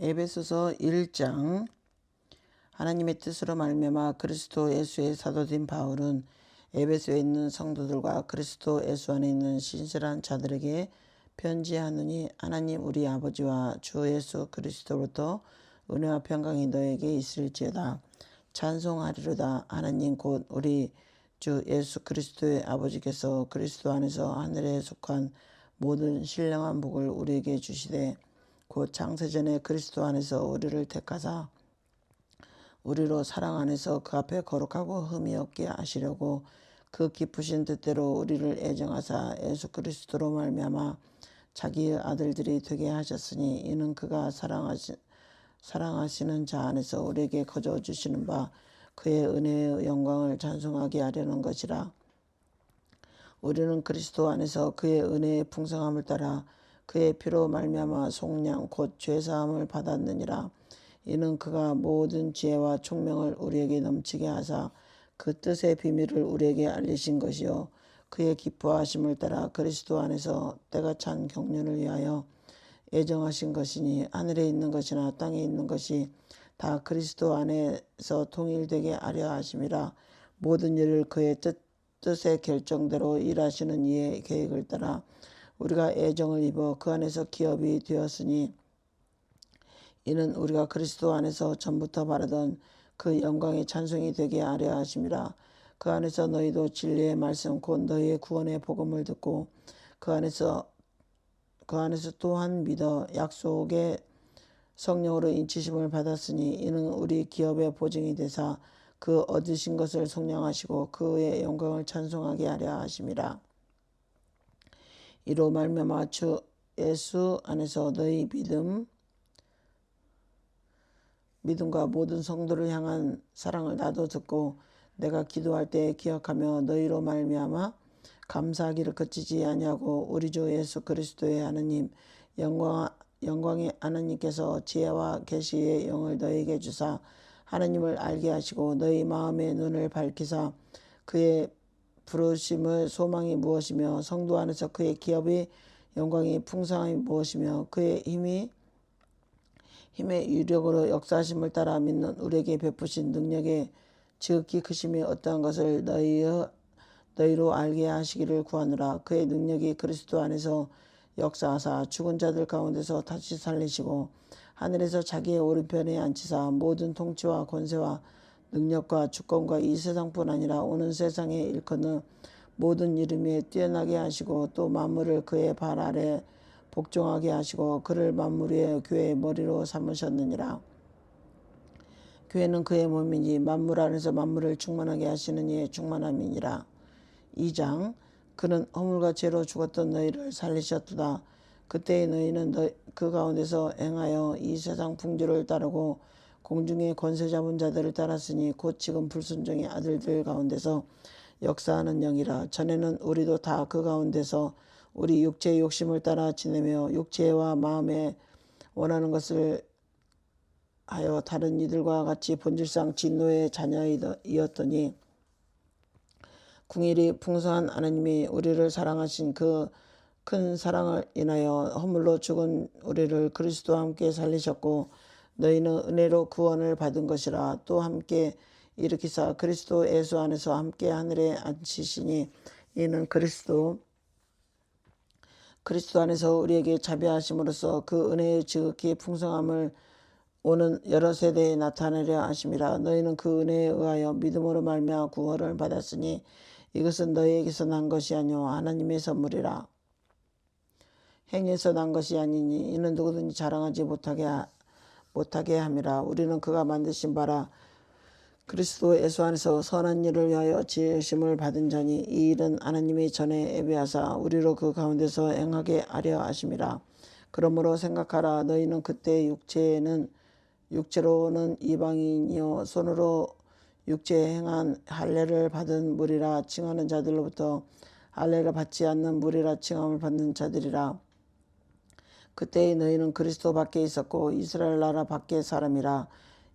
에베소서 1장. 하나님의 뜻으로 말미암아 그리스도 예수의 사도된 바울은 에베소에 있는 성도들과 그리스도 예수 안에 있는 신실한 자들에게 편지하느니, 하나님 우리 아버지와 주 예수 그리스도로부터 은혜와 평강이 너에게 있을지어다. 찬송하리로다. 하나님 곧 우리 주 예수 그리스도의 아버지께서 그리스도 안에서 하늘에 속한 모든 신령한 복을 우리에게 주시되, 곧 창세전에 그리스도 안에서 우리를 택하사 우리로 사랑 안에서 그 앞에 거룩하고 흠이 없게 하시려고 그 기쁘신 뜻대로 우리를 애정하사 예수 그리스도로 말미암아 자기의 아들들이 되게 하셨으니, 이는 그가 사랑하시는 자 안에서 우리에게 거저 주시는 바 그의 은혜의 영광을 찬송하게 하려는 것이라. 우리는 그리스도 안에서 그의 은혜의 풍성함을 따라 그의 피로 말미암아 속량 곧 죄사함을 받았느니라. 이는 그가 모든 지혜와 총명을 우리에게 넘치게 하사 그 뜻의 비밀을 우리에게 알리신 것이요, 그의 기뻐하심을 따라 그리스도 안에서 때가 찬 경륜을 위하여 예정하신 것이니, 하늘에 있는 것이나 땅에 있는 것이 다 그리스도 안에서 통일되게 하려 하심이라. 모든 일을 그의 뜻의 결정대로 일하시는 이의 계획을 따라 우리가 애정을 입어 그 안에서 기업이 되었으니, 이는 우리가 그리스도 안에서 전부터 바라던 그 영광의 찬송이 되게 하려 하심이라. 그 안에서 너희도 진리의 말씀 곧 너희의 구원의 복음을 듣고 그 안에서 또한 믿어 약속의 성령으로 인치심을 받았으니, 이는 우리 기업의 보증이 되사 그 얻으신 것을 속량하시고 그의 영광을 찬송하게 하려 하심이라. 이로 말미암아 주 예수 안에서 너희 믿음과 모든 성도를 향한 사랑을 나도 듣고 내가 기도할 때 기억하며 너희로 말미암아 감사하기를 그치지 아니하고, 우리 주 예수 그리스도의 하느님 영광의 하나님께서 지혜와 계시의 영을 너희에게 주사 하나님을 알게 하시고 너희 마음의 눈을 밝히사 그의 부르심의 소망이 무엇이며 성도 안에서 그의 기업의 영광이 풍성함이 무엇이며 그의 힘의 유력으로 역사하심을 따라 믿는 우리에게 베푸신 능력의 지극히 크심이 어떠한 것을 너희로 알게 하시기를 구하노라. 그의 능력이 그리스도 안에서 역사하사 죽은 자들 가운데서 다시 살리시고 하늘에서 자기의 오른편에 앉히사 모든 통치와 권세와 능력과 주권과 이 세상뿐 아니라 오는 세상에 일컫는 모든 이름 위에 뛰어나게 하시고, 또 만물을 그의 발 아래 복종하게 하시고 그를 만물 위의 교회의 머리로 삼으셨느니라. 교회는 그의 몸이니 만물 안에서 만물을 충만하게 하시는 이의 충만함이니라. 2장. 그는 허물과 죄로 죽었던 너희를 살리셨도다. 그때의 너희는 그 가운데서 행하여 이 세상 풍조를 따르고 공중의 권세 잡은 자들을 따랐으니, 곧 지금 불순종의 아들들 가운데서 역사하는 영이라. 전에는 우리도 다 그 가운데서 우리 육체의 욕심을 따라 지내며 육체와 마음에 원하는 것을 하여 다른 이들과 같이 본질상 진노의 자녀이었더니, 궁일이 풍성한 하나님이 우리를 사랑하신 그 큰 사랑을 인하여 허물로 죽은 우리를 그리스도와 함께 살리셨고, 너희는 은혜로 구원을 받은 것이라. 또 함께 일으키사 그리스도 예수 안에서 함께 하늘에 앉히시니, 이는 그리스도 안에서 우리에게 자비하심으로써 그 은혜의 지극히 풍성함을 오는 여러 세대에 나타내려 하심이라. 너희는 그 은혜에 의하여 믿음으로 말미암아 구원을 받았으니, 이것은 너희에게서 난 것이 아니요 하나님의 선물이라. 행위에서 난 것이 아니니 이는 누구든지 자랑하지 못하게 함이라. 우리는 그가 만드신 바라 그리스도 예수 안에서 선한 일을 위하여 지으심을 받은 자니, 이 일은 하나님이 전에 예비하사 우리로 그 가운데서 행하게 하려 하심이라. 그러므로 생각하라. 너희는 그때 육체로는 이방인이요 손으로 육체에 행한 할례를 받은 무리라 칭하는 자들로부터 할례를 받지 않는 무리라 칭함을 받는 자들이라. 그때의 너희는 그리스도 밖에 있었고 이스라엘 나라 밖의 사람이라.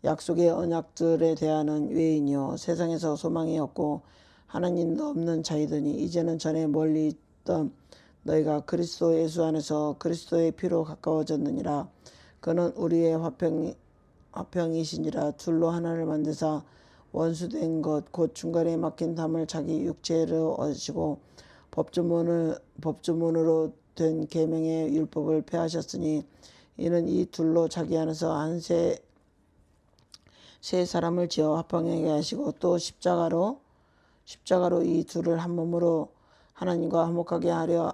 약속의 언약들에 대하는 외인이요 세상에서 소망이 없고 하나님도 없는 자이더니, 이제는 전에 멀리 있던 너희가 그리스도 예수 안에서 그리스도의 피로 가까워졌느니라. 그는 우리의 화평이시니라. 둘로 하나를 만드사 원수된 것 곧 중간에 막힌 담을 자기 육체로 얻으시고 법조문으로 된 계명의 율법을 폐하셨으니 이는 이 둘로 자기 안에서 한 세 사람을 지어 화평하게 하시고 또 십자가로 이 둘을 한 몸으로 하나님과 화목하게 하려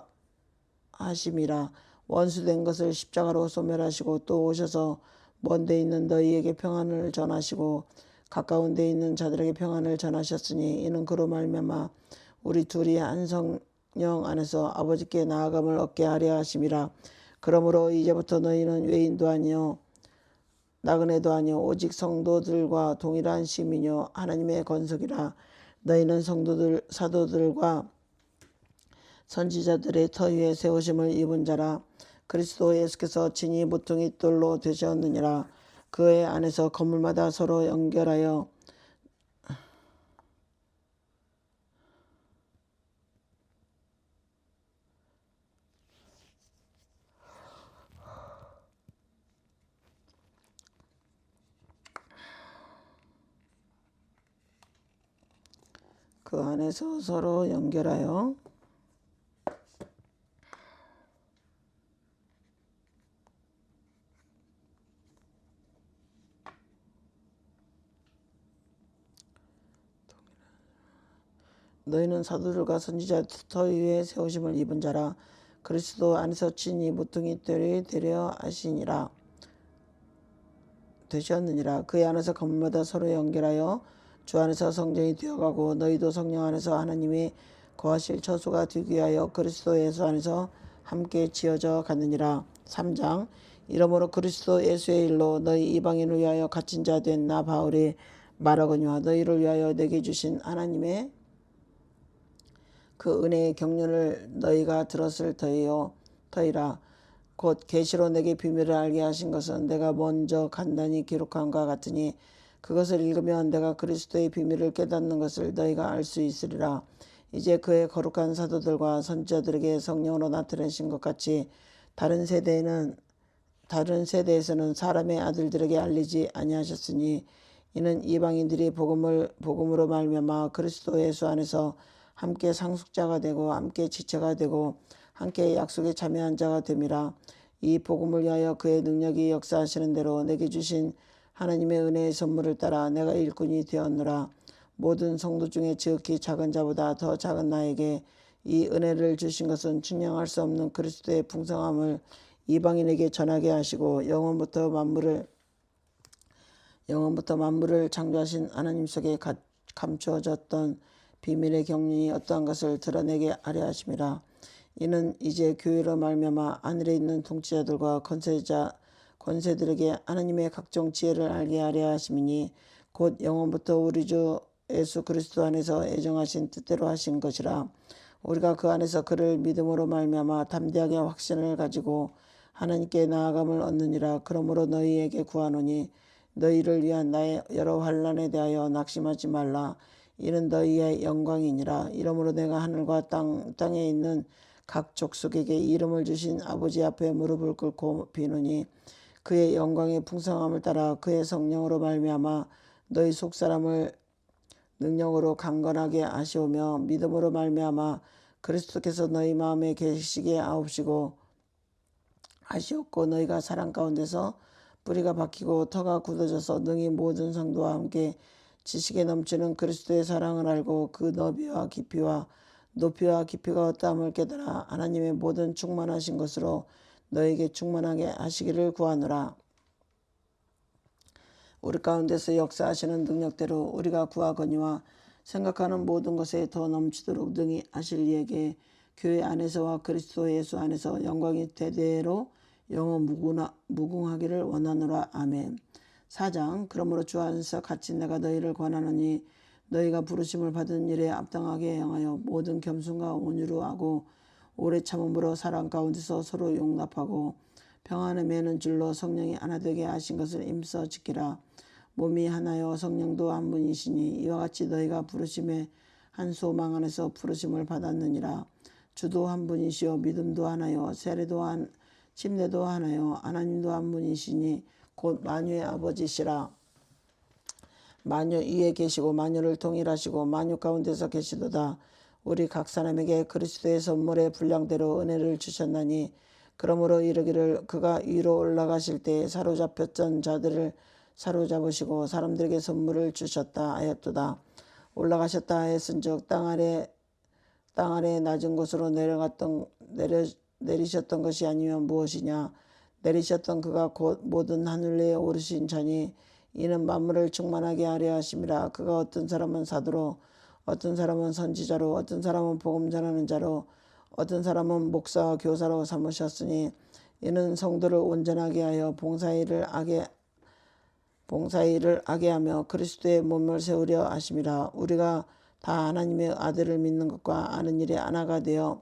하심이라. 원수된 것을 십자가로 소멸하시고 또 오셔서 먼 데 있는 너희에게 평안을 전하시고 가까운 데 있는 자들에게 평안을 전하셨으니 이는 그로 말미암아 우리 둘이 한 성령 안에서 아버지께 나아감을 얻게 하려 하심이라. 그러므로 이제부터 너희는 외인도 아니요 나그네도 아니요 오직 성도들과 동일한 시민이요 하나님의 건석이라. 너희는 사도들과 선지자들의 터 위에 세우심을 입은 자라. 그리스도 예수께서 친히 모퉁이 돌로 되셨느니라. 그의 안에서 건물마다 서로 연결하여 너희는 사도들과 선지자 터 위에 세우심을 입은 자라. 그리스도 안에서 친히 모퉁이 돌이 되려 되셨느니라. 그의 안에서 건물마다 서로 연결하여 주 안에서 성전이 되어가고 너희도 성령 안에서 하나님이 거하실 처소가 되기 위하여 그리스도 예수 안에서 함께 지어져 갔느니라. 3장. 이러므로 그리스도 예수의 일로 너희 이방인을 위하여 갇힌 자 된 나 바울이 말하거니와 너희를 위하여 내게 주신 하나님의 그 은혜의 경륜을 너희가 들었을 터이라. 곧 계시로 내게 비밀을 알게 하신 것은 내가 먼저 간단히 기록한과 같으니 그것을 읽으면 내가 그리스도의 비밀을 깨닫는 것을 너희가 알 수 있으리라. 이제 그의 거룩한 사도들과 선지자들에게 성령으로 나타내신 것 같이 다른 세대에서는 사람의 아들들에게 알리지 아니하셨으니 이는 이방인들이 복음으로 말미암아 그리스도 예수 안에서 함께 상속자가 되고 함께 지체가 되고 함께 약속에 참여한 자가 됨이라. 이 복음을 위하여 그의 능력이 역사하시는 대로 내게 주신 하나님의 은혜의 선물을 따라 내가 일꾼이 되었노라. 모든 성도 중에 지극히 작은 자보다 더 작은 나에게 이 은혜를 주신 것은 측량할 수 없는 그리스도의 풍성함을 이방인에게 전하게 하시고 영원부터 만물을 창조하신 하나님 속에 감추어졌던 비밀의 경륜이 어떠한 것을 드러내게 하려 하심이라. 이는 이제 교회로 말미암아 하늘에 있는 통치자들과 권세들에게 하나님의 각종 지혜를 알게 하려 하심이니 곧 영원부터 우리 주 예수 그리스도 안에서 애정하신 뜻대로 하신 것이라. 우리가 그 안에서 그를 믿음으로 말미암아 담대하게 확신을 가지고 하나님께 나아감을 얻느니라. 그러므로 너희에게 구하노니 너희를 위한 나의 여러 환난에 대하여 낙심하지 말라. 이는 너희의 영광이니라. 이러므로 내가 하늘과 땅에 있는 각 족속에게 이름을 주신 아버지 앞에 무릎을 꿇고 비노니 그의 영광의 풍성함을 따라 그의 성령으로 말미암아 너희 속사람을 능력으로 강건하게 하시오며 믿음으로 말미암아 그리스도께서 너희 마음에 계시기에 하시옵고 너희가 사랑 가운데서 뿌리가 박히고 터가 굳어져서 능히 모든 성도와 함께 지식에 넘치는 그리스도의 사랑을 알고 그 너비와 깊이와 높이와 깊이가 어떠함을 깨달아 하나님의 모든 충만하신 것으로 너에게 충만하게 하시기를 구하노라. 우리 가운데서 역사하시는 능력대로 우리가 구하거니와 생각하는 모든 것에 더 넘치도록 능히 하실 이에게 교회 안에서와 그리스도 예수 안에서 영광이 대대로 영원 무궁하기를 원하노라. 아멘. 4장. 그러므로 주 안에서 같이 내가 너희를 권하노니 너희가 부르심을 받은 일에 합당하게 행하여 모든 겸손과 온유로 하고 오래 참음으로 사랑 가운데서 서로 용납하고 평안에 매는 줄로 성령이 하나 되게 하신 것을 힘써 지키라. 몸이 하나요 성령도 한 분이시니 이와 같이 너희가 부르심의 한 소망 안에서 부르심을 받았느니라. 주도 한 분이시요 믿음도 하나요 침례도 하나요. 하나님도 한 분이시니 곧 만유의 아버지시라. 만유 위에 계시고 만유를 통일하시고 만유 가운데서 계시도다. 우리 각 사람에게 그리스도의 선물의 분량대로 은혜를 주셨나니 그러므로 이르기를 그가 위로 올라가실 때 사로잡혔던 자들을 사로잡으시고 사람들에게 선물을 주셨다 하였도다. 올라가셨다 하였은즉 땅 아래 낮은 곳으로 내리셨던 것이 아니면 무엇이냐. 내리셨던 그가 곧 모든 하늘 위에 오르신 자니 이는 만물을 충만하게 하려 하심이라. 그가 어떤 사람은 사도로 어떤 사람은 선지자로 어떤 사람은 복음 전하는 자로 어떤 사람은 목사와 교사로 삼으셨으니 이는 성도를 온전하게 하여 봉사일을 하게 하며 그리스도의 몸을 세우려 하심이라. 우리가 다 하나님의 아들을 믿는 것과 아는 일에 하나가 되어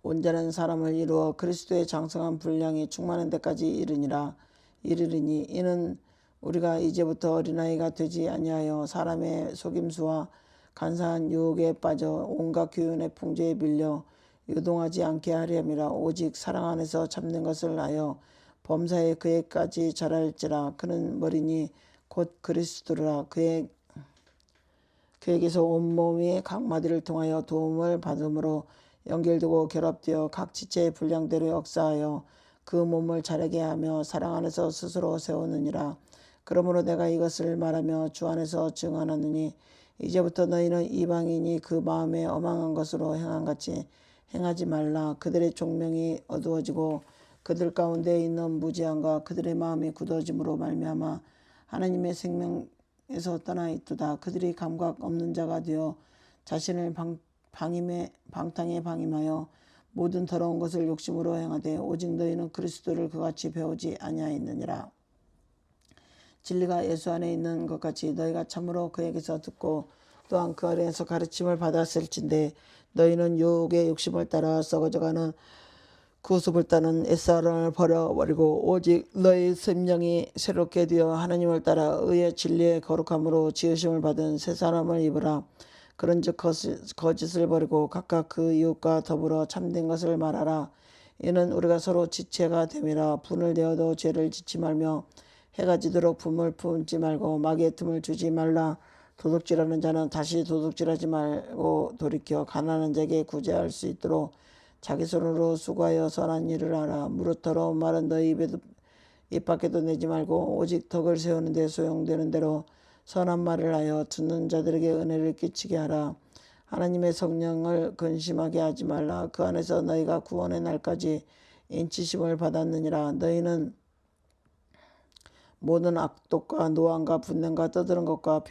온전한 사람을 이루어 그리스도의 장성한 분량이 충만한 데까지 이르리니 이는 우리가 이제부터 어린아이가 되지 아니하여 사람의 속임수와 간사한 유혹에 빠져 온갖 교훈의 풍조에 밀려 유동하지 않게 하려 함이라. 오직 사랑 안에서 참는 것을 하여 범사에 그에까지 자랄지라. 그는 머리니 곧 그리스도라. 그에게서 온몸이 각 마디를 통하여 도움을 받음으로 연결되고 결합되어 각 지체의 분량대로 역사하여 그 몸을 자라게 하며 사랑 안에서 스스로 세우느니라. 그러므로 내가 이것을 말하며 주 안에서 증언하느니 이제부터 너희는 이방인이 그 마음에 엄한 것으로 행한 같이 행하지 말라. 그들의 종명이 어두워지고 그들 가운데 있는 무지함과 그들의 마음이 굳어짐으로 말미암아 하나님의 생명에서 떠나 있도다. 그들이 감각 없는 자가 되어 자신을 방탕에 방임하여 모든 더러운 것을 욕심으로 행하되 오직 너희는 그리스도를 그같이 배우지 아니하였느니라. 진리가 예수 안에 있는 것 같이 너희가 참으로 그에게서 듣고 또한 그 아래에서 가르침을 받았을진데 너희는 유혹의 욕심을 따라 썩어져가는 구습을 따는 옛사람을 버려버리고 오직 너희 심령이 새롭게 되어 하나님을 따라 의의 진리의 거룩함으로 지으심을 받은 새 사람을 입으라. 그런즉 거짓을 버리고 각각 그 이웃과 더불어 참된 것을 말하라. 이는 우리가 서로 지체가 됨이라. 분을 내어도 죄를 짓지 말며 해가 지도록 분을 품지 말고 마귀의 틈을 주지 말라. 도둑질하는 자는 다시 도둑질하지 말고 돌이켜 가난한 자에게 구제할 수 있도록 자기 손으로 수고하여 선한 일을 하라. 무릇 더러운 말은 너희 입 밖에도 내지 말고 오직 덕을 세우는 데 소용되는 대로 선한 말을 하여 듣는 자들에게 은혜를 끼치게 하라. 하나님의 성령을 근심하게 하지 말라. 그 안에서 너희가 구원의 날까지 인치심을 받았느니라. 너희는 모든 악독과 노함과 분냄과 떠드는 것과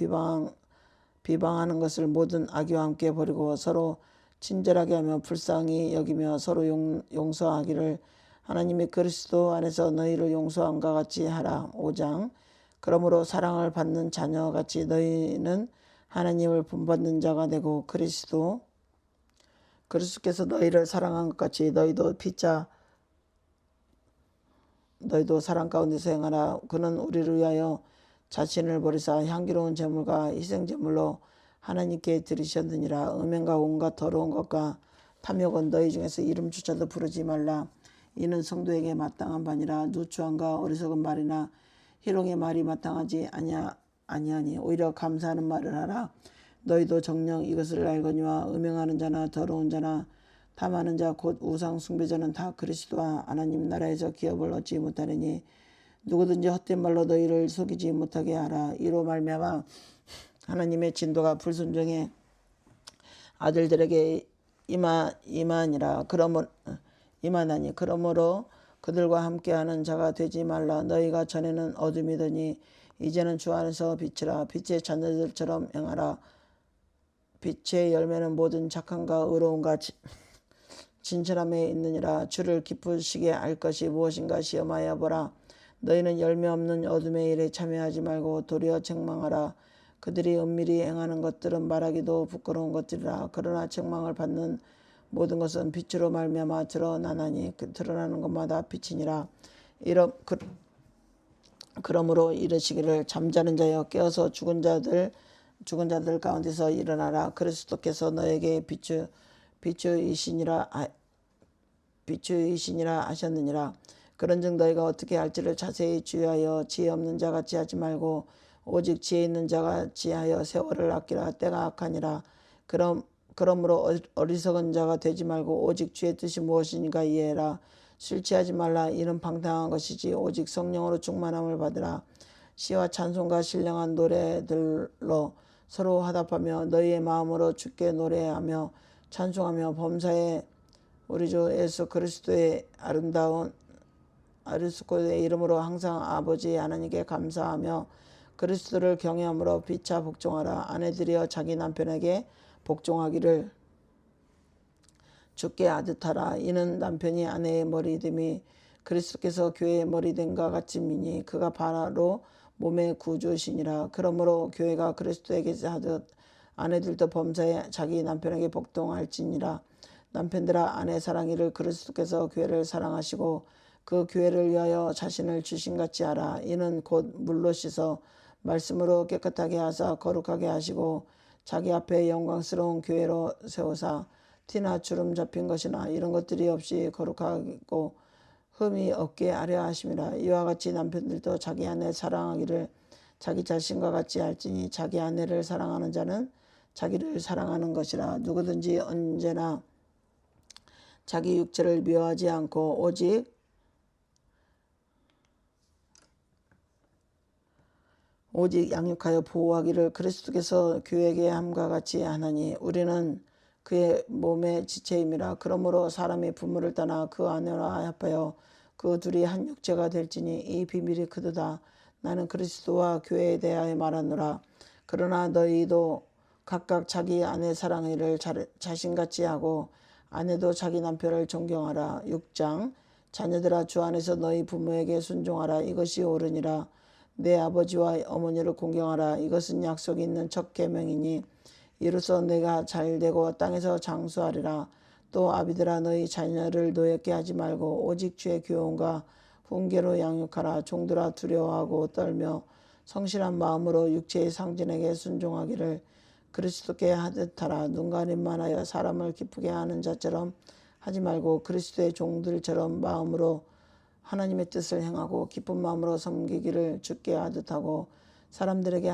비방하는 것을 모든 악의와 함께 버리고 서로 친절하게 하며 불쌍히 여기며 서로 용서하기를 하나님의 그리스도 안에서 너희를 용서함과 같이 하라. 5장. 그러므로 사랑을 받는 자녀같이 너희는 하나님을 본받는 자가 되고 그리스도께서 너희를 사랑한 것 같이 너희도 사랑 가운데서 행하라. 그는 우리를 위하여 자신을 버리사 향기로운 제물과 희생제물로 하나님께 드리셨느니라. 음행과 온갖 더러운 것과 탐욕은 너희 중에서 이름조차도 부르지 말라. 이는 성도에게 마땅한 바니라. 누추함과 어리석은 말이나 희롱의 말이 마땅하지 아니하니 오히려 감사하는 말을 하라. 너희도 정녕 이것을 알거니와 음행하는 자나 더러운 자나 탐하는 자 곧 우상 숭배자는 다 그리스도와 하나님 나라에서 기업을 얻지 못하느니 누구든지 헛된 말로 너희를 속이지 못하게 하라. 이로 말미암아 하나님의 진도가 불순종의 아들들에게 임하나니 그러므로 그들과 함께하는 자가 되지 말라. 너희가 전에는 어둠이더니 이제는 주 안에서 빛이라. 빛의 자녀들처럼 행하라. 빛의 열매는 모든 착함과 의로움과 진실함에 있느니라. 주를 기쁘시게 할 것이 무엇인가 시험하여 보라. 너희는 열매 없는 어둠의 일에 참여하지 말고 도리어 책망하라. 그들이 은밀히 행하는 것들은 말하기도 부끄러운 것들이라. 그러나 책망을 받는 모든 것은 빛으로 말미암아 드러나나니 드러나는 것마다 빛이니라. 그러므로 이르시기를 잠자는 자여 깨어서 죽은 자들 가운데서 일어나라. 그리스도께서 너에게 비추이시니라 비추이시니라 하셨느니라. 그런즉 너희가 어떻게 할지를 자세히 주의하여 지혜 없는 자같이 하지 말고 오직 지혜 있는 자같이 하여 세월을 아끼라. 때가 악하니라. 그러므로 어리석은 자가 되지 말고 오직 주의 뜻이 무엇인가 이해해라. 술 취하지 말라. 이는 방탕한 것이지. 오직 성령으로 충만함을 받으라. 시와 찬송과 신령한 노래들로 서로 화답하며 너희의 마음으로 주께 노래하며 찬송하며 범사에 우리 주 예수 그리스도의 아름다운 아리스코의 이름으로 항상 아버지 하나님께 감사하며 그리스도를 경외함으로 피차 복종하라. 아내들이여 자기 남편에게 복종하기를 주께 하듯하라. 이는 남편이 아내의 머리됨이 그리스도께서 교회의 머리됨과 같음이니 그가 바로 몸의 구주시니라. 그러므로 교회가 그리스도에게 하듯 아내들도 범사에 자기 남편에게 복종할지니라. 남편들아 아내 사랑이를 그리스도께서 교회를 사랑하시고 그 교회를 위하여 자신을 주신같이 하라. 이는 곧 물로 씻어 말씀으로 깨끗하게 하사 거룩하게 하시고 자기 앞에 영광스러운 교회로 세우사 티나 주름 잡힌 것이나 이런 것들이 없이 거룩하고 흠이 없게 하려 하심이라. 이와 같이 남편들도 자기 아내 사랑하기를 자기 자신과 같이 할지니 자기 아내를 사랑하는 자는 자기를 사랑하는 것이라. 누구든지 언제나 자기 육체를 미워하지 않고 오직 양육하여 보호하기를 그리스도께서 교회에게 함과 같이 하나니 우리는 그의 몸의 지체임이라. 그러므로 사람이 부모를 떠나 그 아내와 합하여 그 둘이 한 육체가 될지니 이 비밀이 크도다. 나는 그리스도와 교회에 대하여 말하노라. 그러나 너희도 각각 자기 아내 사랑을 자신같이 하고 아내도 자기 남편을 존경하라. 6장 자녀들아 주 안에서 너희 부모에게 순종하라. 이것이 옳으니라. 내 아버지와 어머니를 공경하라. 이것은 약속이 있는 첫 계명이니 이로써 내가 잘되고 땅에서 장수하리라. 또 아비들아 너희 자녀를 노엽게 하지 말고 오직 주의 교훈과 훈계로 양육하라. 종들아 두려워하고 떨며 성실한 마음으로 육체의 상전에게 순종하기를 그리스도께 하듯 하라. 눈 가림만 하여 사람을 기쁘게 하는 자처럼 하지 말고 그리스도의 종들처럼 마음으로 하나님의 뜻을 행하고 기쁜 마음으로 섬기기를 주께 하듯 하고 사람들에게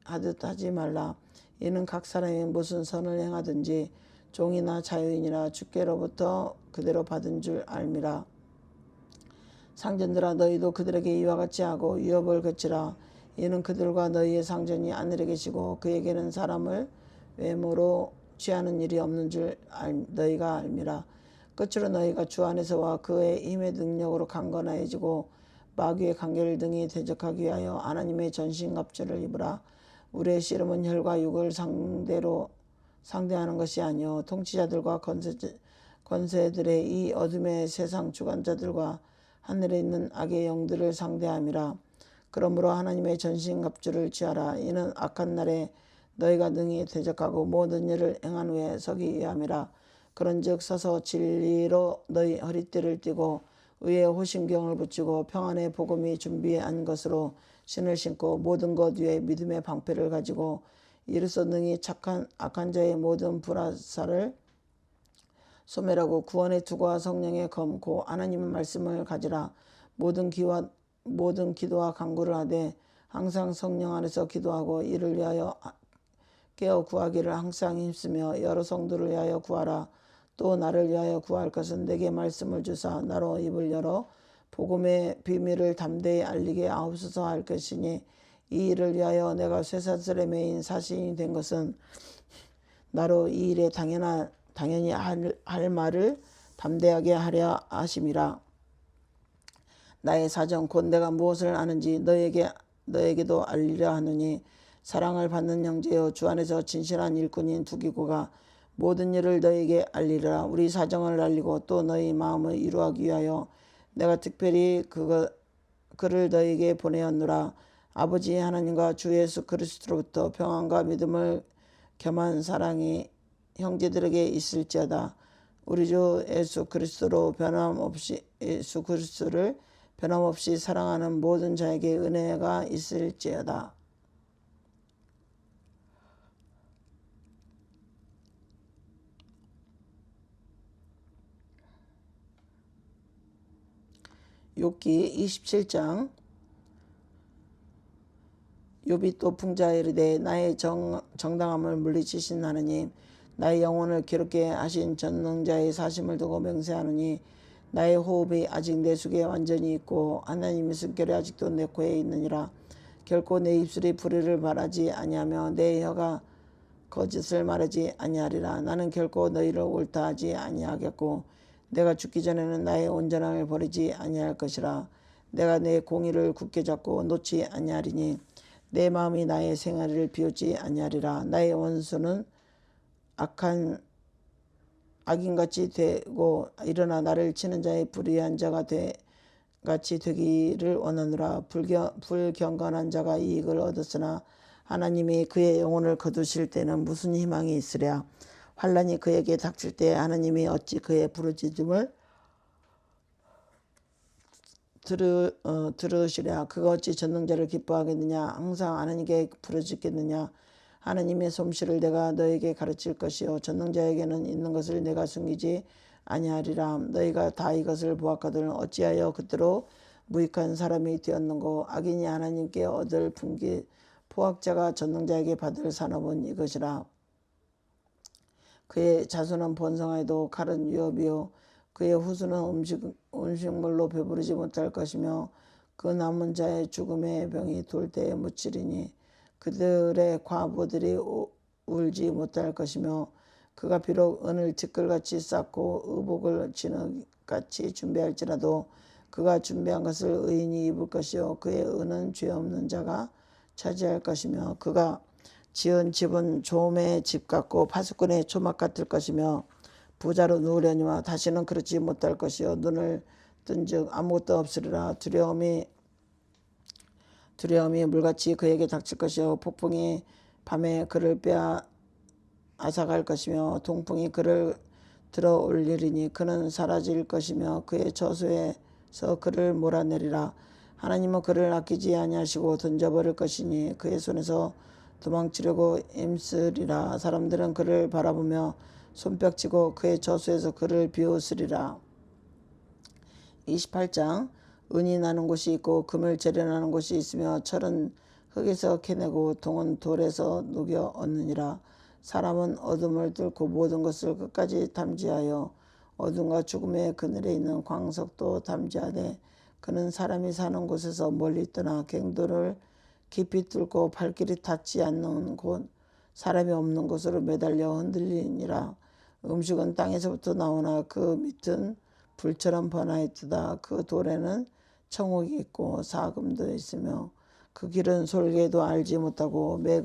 하듯 하지 말라. 이는 각 사람이 무슨 선을 행하든지 종이나 자유인이나 주께로부터 그대로 받은 줄 알미라. 상전들아 너희도 그들에게 이와 같이 하고 유업을 그치라. 이는 그들과 너희의 상전이 하늘에 계시고 그에게는 사람을 외모로 취하는 일이 없는 줄 너희가 알미라. 끝으로 너희가 주 안에서와 그의 힘의 능력으로 강건해지고 마귀의 관계를 등이 대적하기 위하여 하나님의 전신갑주를 입으라. 우리의 씨름은 혈과 육을 상대하는 것이 아니요 통치자들과 권세들의 이 어둠의 세상 주관자들과 하늘에 있는 악의 영들을 상대함이라. 그러므로 하나님의 전신갑주를 취하라. 이는 악한 날에 너희가 능히 대적하고 모든 일을 행한 후에 서기 위함이라. 그런즉 서서 진리로 너희 허리띠를 띠고 의의 호심경을 붙이고 평안의 복음이 준비한 것으로 신을 신고 모든 것 위에 믿음의 방패를 가지고 이로써 능히 악한 자의 모든 불화살을 소멸하고 구원의 투구와 성령의 검고 하나님의 말씀을 가지라. 모든 기도와 간구를 하되 항상 성령 안에서 기도하고 이를 위하여 깨어 구하기를 항상 힘쓰며 여러 성도를 위하여 구하라. 또 나를 위하여 구할 것은 내게 말씀을 주사 나로 입을 열어 복음의 비밀을 담대히 알리게 하옵소서 할 것이니 이 일을 위하여 내가 쇠사슬에 매인 사신이 된 것은 나로 이 일에 당연히 할 말을 담대하게 하려 하심이라. 나의 사정 곧 내가 무엇을 아는지 너에게도 알리려 하노니 사랑을 받는 형제여 주 안에서 진실한 일꾼인 두기고가 모든 일을 너에게 알리리라. 우리 사정을 알리고 또 너희 마음을 이루하기 위하여 내가 특별히 그를 너에게 보내었노라. 아버지 하나님과 주 예수 그리스도로부터 평안과 믿음을 겸한 사랑이 형제들에게 있을지어다. 우리 주 예수 그리스도를 변함없이 사랑하는 모든 자에게 은혜가 있을지어다. 욥기 27장. 욥이 또 풍자에 이르되 나의 정당함을 물리치신 하느님, 나의 영혼을 괴롭게 하신 전능자의 사심을 두고 맹세하노니 나의 호흡이 아직 내 속에 완전히 있고 하나님의 숨결이 아직도 내 코에 있느니라. 결코 내 입술이 불의를 말하지 아니하며 내 혀가 거짓을 말하지 아니하리라. 나는 결코 너희를 옳다 하지 아니하겠고 내가 죽기 전에는 나의 온전함을 버리지 아니할 것이라. 내가 내 공의를 굳게 잡고 놓지 아니하리니 내 마음이 나의 생활을 비웃지 아니하리라. 나의 원수는 악인같이 되고 일어나 나를 치는 자의 불의한 자가 같이 되기를 원하노라. 불경건한 자가 이익을 얻었으나 하나님이 그의 영혼을 거두실 때는 무슨 희망이 있으랴. 환난이 그에게 닥칠 때 하나님이 어찌 그의 부르짖음을 들으시랴. 그가 어찌 전능자를 기뻐하겠느냐. 항상 하나님께 부르짖겠느냐. 하나님의 솜씨를 내가 너에게 가르칠 것이요 전능자에게는 있는 것을 내가 숨기지 아니하리라. 너희가 다 이것을 보았거든 어찌하여 그대로 무익한 사람이 되었는고. 악인이 하나님께 얻을 분기 포악자가 전능자에게 받을 산업은 이것이라. 그의 자손은 번성하여도 칼은 위협이요 그의 후손은 음식물로 배부르지 못할 것이며 그 남은 자의 죽음의 병이 돌 때에 묻히리니 그들의 과부들이 울지 못할 것이며 그가 비록 은을 티끌같이 쌓고 의복을 진흙같이 준비할지라도 그가 준비한 것을 의인이 입을 것이요 그의 은은 죄 없는 자가 차지할 것이며 그가 지은 집은 조음의 집 같고 파수꾼의 초막 같을 것이며 부자로 누우려니와 다시는 그렇지 못할 것이요 눈을 뜬즉 아무것도 없으리라. 두려움이 물같이 그에게 닥칠 것이요 폭풍이 밤에 그를 앗아갈 것이며 동풍이 그를 들어 올리리니 그는 사라질 것이며 그의 저수에서 그를 몰아내리라. 하나님은 그를 아끼지 아니하시고 던져버릴 것이니 그의 손에서 도망치려고 힘쓰리라. 사람들은 그를 바라보며 손뼉치고 그의 저수에서 그를 비웃으리라. 28장. 은이 나는 곳이 있고 금을 재련하는 곳이 있으며 철은 흙에서 캐내고 동은 돌에서 녹여 얻느니라. 사람은 어둠을 뚫고 모든 것을 끝까지 탐지하여 어둠과 죽음의 그늘에 있는 광석도 탐지하되 그는 사람이 사는 곳에서 멀리 떠나 갱도를 깊이 뚫고 발길이 닿지 않는 곳 사람이 없는 곳으로 매달려 흔들리니라. 음식은 땅에서부터 나오나 그 밑은 불처럼 번화했도다. 그 돌에는 청옥이 있고 사금도 있으며 그 길은 솔개도 알지 못하고 매의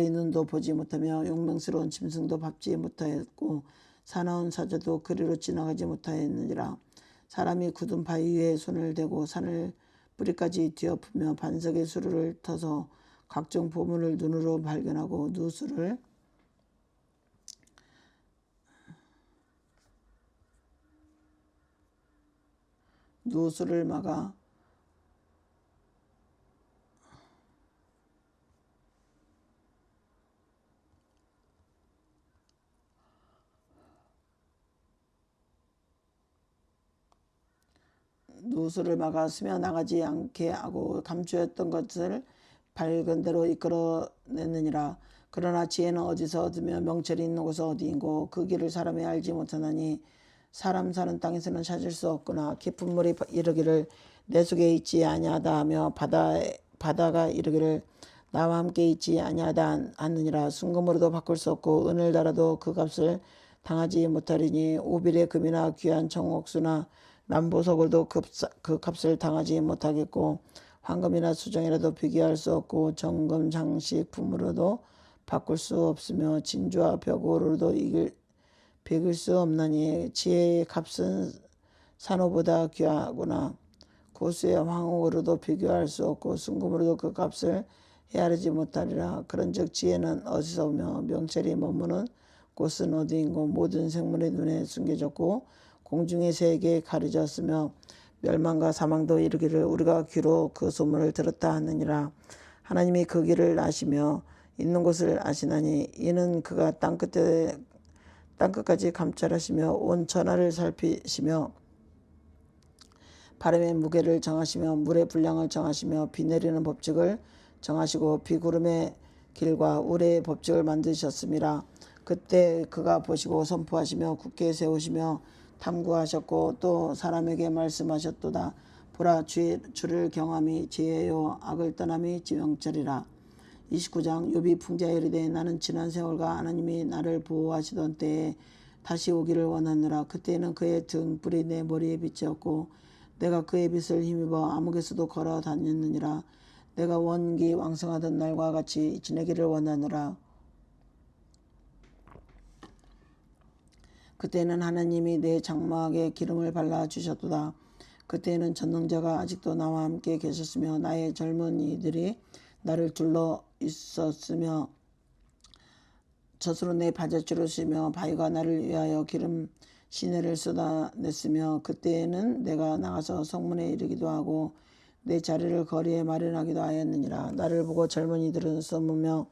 눈도 보지 못하며 용맹스러운 짐승도 밟지 못하였고 사나운 사자도 그리로 지나가지 못하였느니라. 사람이 굳은 바위 위에 손을 대고 산을 뿌리까지 뒤엎으며 반석의 수루를 터서 각종 보물을 눈으로 발견하고 누수를 막아 스며 나가지 않게 하고 감추었던 것을 밝은 대로 이끌어내느니라. 그러나 지혜는 어디서 얻으며 명철이 있는 곳은 어디인고 그 길을 사람이 알지 못하나니 사람 사는 땅에서는 찾을 수 없구나. 깊은 물이 이르기를 내 속에 있지 아니하다 하며 바다가 이르기를 나와 함께 있지 아니하다 하느니라. 순금으로도 바꿀 수 없고 은을 달아도 그 값을 당하지 못하리니 오빌의 금이나 귀한 청옥수나 남보석으로도 그 값을 당하지 못하겠고 황금이나 수정이라도 비교할 수 없고 정금 장식품으로도 바꿀 수 없으며 진주와 벽으로도 비길 수 없나니 지혜의 값은 산호보다 귀하구나. 고수의 황옥으로도 비교할 수 없고 순금으로도 그 값을 헤아리지 못하리라. 그런즉 지혜는 어디서 오며 명철이 머무는 곳은 어디인고 모든 생물의 눈에 숨겨졌고 공중의 새에게 가려졌으며 멸망과 사망도 이르기를 우리가 귀로 그 소문을 들었다 하느니라. 하나님이 그 길을 아시며 있는 곳을 아시나니 이는 그가 땅끝까지 감찰하시며 온 천하를 살피시며 바람의 무게를 정하시며 물의 분량을 정하시며 비 내리는 법칙을 정하시고 비구름의 길과 우레의 법칙을 만드셨습니다. 그때 그가 보시고 선포하시며 굳게 세우시며 탐구하셨고 또 사람에게 말씀하셨도다. 보라, 주를 경함이 지혜요 악을 떠남이 지명철이라. 29장. 욥이 풍자에 이르되 나는 지난 세월과 하나님이 나를 보호하시던 때에 다시 오기를 원하노라. 그때는 그의 등불이 내 머리에 빛이었고 내가 그의 빛을 힘입어 암흑에서도 걸어 다녔느니라. 내가 원기 왕성하던 날과 같이 지내기를 원하노라. 그때는 하나님이 내 장막에 기름을 발라주셨도다. 그때는 전능자가 아직도 나와 함께 계셨으며 나의 젊은이들이 나를 둘러 있었으며 젖으로 내 발자취를 쓰며 바위가 나를 위하여 기름 시내를 쏟아냈으며 그때에는 내가 나가서 성문에 이르기도 하고 내 자리를 거리에 마련하기도 하였느니라. 나를 보고 젊은이들은 서무며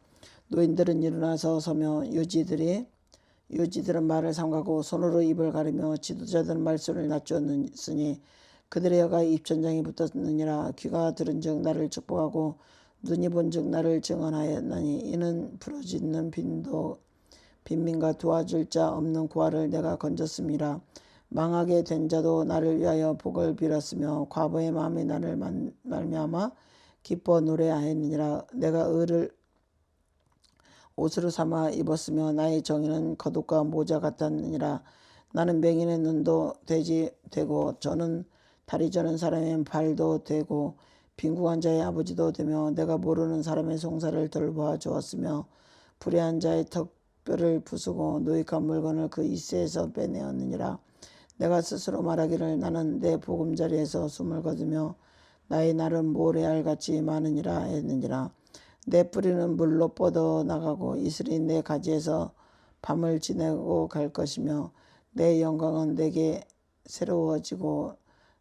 노인들은 일어나서 서며 유지들은 말을 삼가고 손으로 입을 가리며 지도자들은 말소리를 낮추었으니 그들의 혀가 입천장에 붙었느니라. 귀가 들은즉 나를 축복하고 눈이 본즉 나를 증언하였나니 이는 부러지는 빈민과 도와줄 자 없는 고아를 내가 건졌습니다. 망하게 된 자도 나를 위하여 복을 빌었으며 과부의 마음이 나를 말미암아 기뻐 노래하였느니라. 내가 의를 옷으로 삼아 입었으며 나의 정의는 겉옷과 모자 같았느니라. 나는 맹인의 눈도 되고 저는 다리 저는 사람의 발도 되고 빈궁한 자의 아버지도 되며 내가 모르는 사람의 송사를 돌보아 주었으며 불의한 자의 턱뼈를 부수고 노획한 물건을 그 이새에서 빼내었느니라. 내가 스스로 말하기를 나는 내 보금자리에서 숨을 거두며 나의 날은 모래알같이 많으니라 했느니라. 내 뿌리는 물로 뻗어 나가고 이슬이 내 가지에서 밤을 지내고 갈 것이며 내 영광은 내게 새로워지고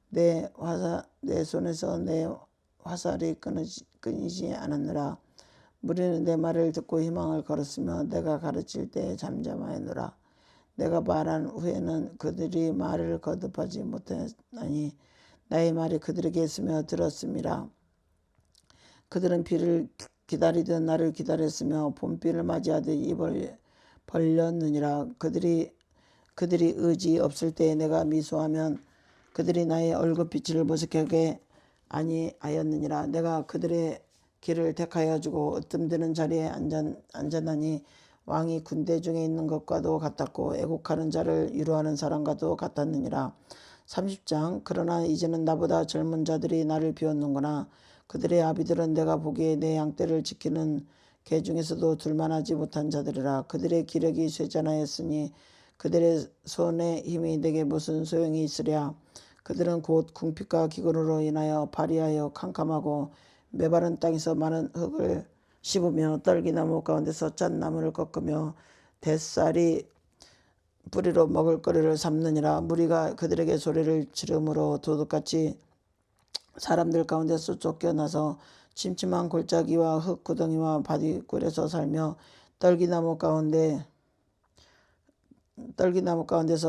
내 손에서 내 화살이 끊이지 않았느라. 무리는 내 말을 듣고 희망을 걸었으며 내가 가르칠 때 잠잠하였노라. 내가 말한 후에는 그들이 말을 거듭하지 못하나니 나의 말이 그들에게 있으며 들었음이라. 그들은 비를 기다리듯 나를 기다렸으며 봄비를 맞이하듯 입을 벌렸느니라. 그들이 의지 없을 때에 내가 미소하면 그들이 나의 얼굴빛을 모색하게 아니하였느니라. 내가 그들의 길을 택하여 주고 으뜸되는 자리에 앉았나니 왕이 군대 중에 있는 것과도 같았고 애국하는 자를 위로하는 사람과도 같았느니라. 30장. 그러나 이제는 나보다 젊은 자들이 나를 비웃는구나. 그들의 아비들은 내가 보기에 내 양떼를 지키는 개 중에서도 둘만하지 못한 자들이라. 그들의 기력이 쇠잔하였으니 그들의 손의 힘이 내게 무슨 소용이 있으랴. 그들은 곧 궁핍과 기근으로 인하여 발이하여 캄캄하고 메바른 땅에서 많은 흙을 씹으며 떨기나무 가운데서 짠 나무를 꺾으며 뱃살이 뿌리로 먹을거리를 삼느니라. 무리가 그들에게 소리를 지르므로 도둑같이 사람들 가운데서 쫓겨나서 침침한 골짜기와 흙 구덩이와 바위굴에서 살며 떨기나무 가운데서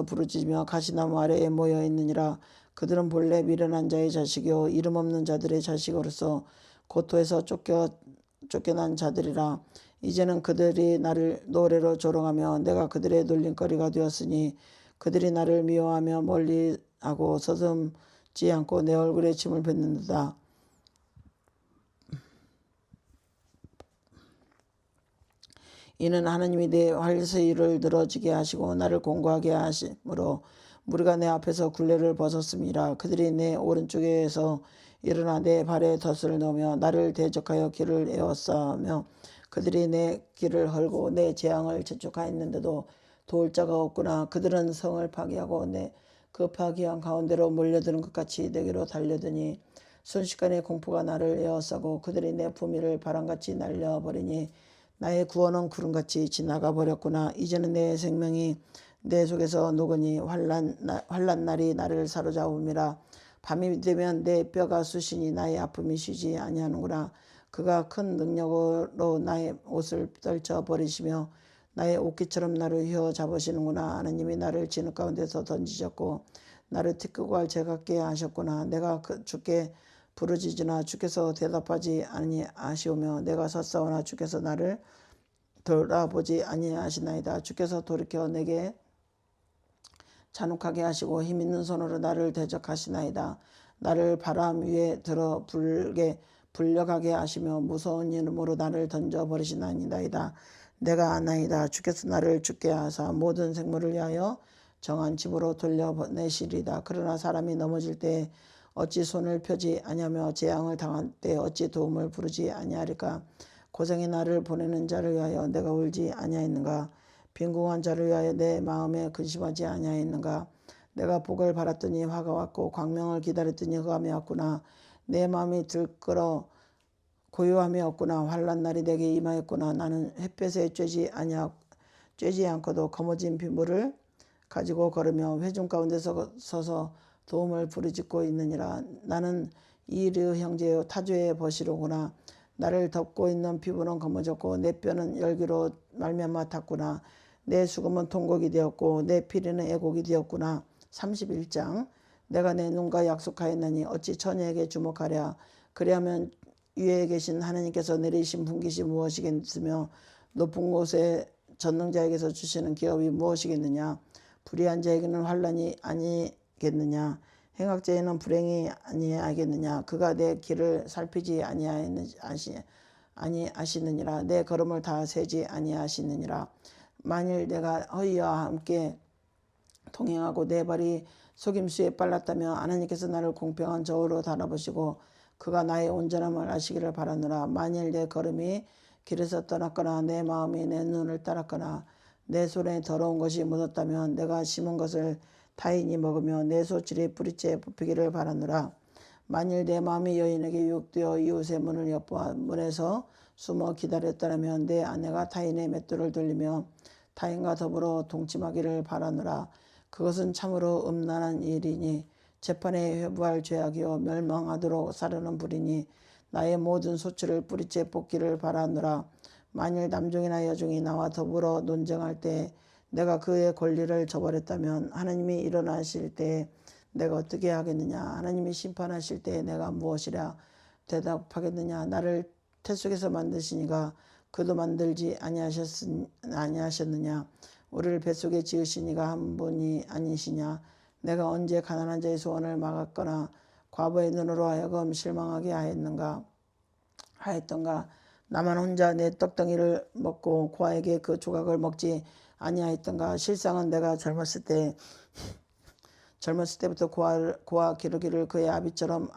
부르짖으며 가시나무 아래에 모여 있느니라. 그들은 본래 미련한 자의 자식이요 이름 없는 자들의 자식으로서 고토에서 쫓겨난 자들이라. 이제는 그들이 나를 노래로 조롱하며 내가 그들의 놀림거리가 되었으니 그들이 나를 미워하며 멀리하고 서슴지 않고 내 얼굴에 침을 뱉는다. 이는 하나님이 내 활서위를 늘어지게 하시고 나를 공고하게 하심으로 무리가 내 앞에서 굴레를 벗었음이라. 그들이 내 오른쪽에서 일어나 내 발에 덫을 넣으며 나를 대적하여 길을 에워싸며 그들이 내 길을 헐고 내 재앙을 재촉하였는데도 도울 자가 없구나. 그들은 성을 파괴하고 그 파괴한 가운데로 몰려드는 것 같이 내게로 달려드니 순식간에 공포가 나를 에워싸고 그들이 내 품위를 바람같이 날려버리니 나의 구원은 구름같이 지나가 버렸구나. 이제는 내 생명이 내 속에서 녹으니 환난 날이 나를 사로잡음이라. 밤이 되면 내 뼈가 쑤시니 나의 아픔이 쉬지 아니하는구나. 그가 큰 능력으로 나의 옷을 떨쳐 버리시며 나의 옷깃처럼 나를 휘어잡으시는구나. 하나님이 나를 진흙 가운데서 던지셨고 나를 티끌과 제같게 하셨구나. 내가 주께 부르짖으나 주께서 대답하지 아니하시오며 내가 섰사오나 주께서 나를 돌아보지 아니하시나이다. 주께서 돌이켜 내게 잔혹하게 하시고 힘있는 손으로 나를 대적하시나이다. 나를 바람 위에 들어 불려가게 하시며 무서운 이름으로 나를 던져버리시나이다. 내가 아나이다. 주께서 나를 죽게 하사 모든 생물을 위하여 정한 집으로 돌려내시리다. 그러나 사람이 넘어질 때 어찌 손을 펴지 아니하며 재앙을 당할 때 어찌 도움을 부르지 아니하리까. 고생의 나를 보내는 자를 위하여 내가 울지 아니하였는가. 빈궁한 자를 위하여 내 마음에 근심하지 아니하였는가. 내가 복을 바랐더니 화가 왔고 광명을 기다렸더니 흑암이 왔구나. 내 마음이 들끓어 고요함이 없구나. 환난 날이 내게 임하였구나. 나는 햇볕에 쬐지 않고도 거머진 빗물을 가지고 걸으며 회중 가운데서 서서 도움을 부르짖고 있느니라. 나는 이르 형제여 타조의 벗이로구나. 나를 덮고 있는 피부는 거머졌고 내 뼈는 열기로 말미암아 탔구나. 내 수금은 통곡이 되었고 내 피리는 애곡이 되었구나. 31장. 내가 내 눈과 약속하였나니 어찌 처녀에게 주목하랴. 그리하면 위에 계신 하나님께서 내리신 분깃이 무엇이겠으며 높은 곳에 전능자에게서 주시는 기업이 무엇이겠느냐. 불의한 자에게는 환난이 아니겠느냐. 행악자에는 불행이 아니하겠느냐. 그가 내 길을 살피지 아니하시느니라. 내 걸음을 다 세지 아니하시느니라. 만일 내가 허위와 함께 동행하고 내 발이 속임수에 빨랐다면 하나님께서 나를 공평한 저울로 달아보시고 그가 나의 온전함을 아시기를 바라노라. 만일 내 걸음이 길에서 떠났거나 내 마음이 내 눈을 따랐거나 내 손에 더러운 것이 묻었다면 내가 심은 것을 타인이 먹으며 내 소출이 뿌리째 뽑히기를 바라노라. 만일 내 마음이 여인에게 유혹되어 이웃의 문을 엿보아 문에서 숨어 기다렸다면 내 아내가 타인의 맷돌을 돌리며 타인과 더불어 동침하기를 바라노라. 그것은 참으로 음란한 일이니 재판에 회부할 죄악이요 멸망하도록 사르는 불이니 나의 모든 소출을 뿌리째 뽑기를 바라노라. 만일 남종이나 여종이 나와 더불어 논쟁할 때 내가 그의 권리를 저버렸다면 하나님이 일어나실 때 내가 어떻게 하겠느냐. 하나님이 심판하실 때 내가 무엇이라 대답하겠느냐. 나를 태속에서 만드시니가 그도 만들지 아니하셨느냐. 우리를 뱃속에 지으시니가 한 분이 아니시냐. 내가 언제 가난한 자의 소원을 막았거나 과부의 눈으로 하여금 실망하게 하였던가. 나만 혼자 내 떡덩이를 먹고 고아에게 그 조각을 먹지 아니하였던가. 실상은 내가 젊었을 때부터 고아 기르기를 그의 아비처럼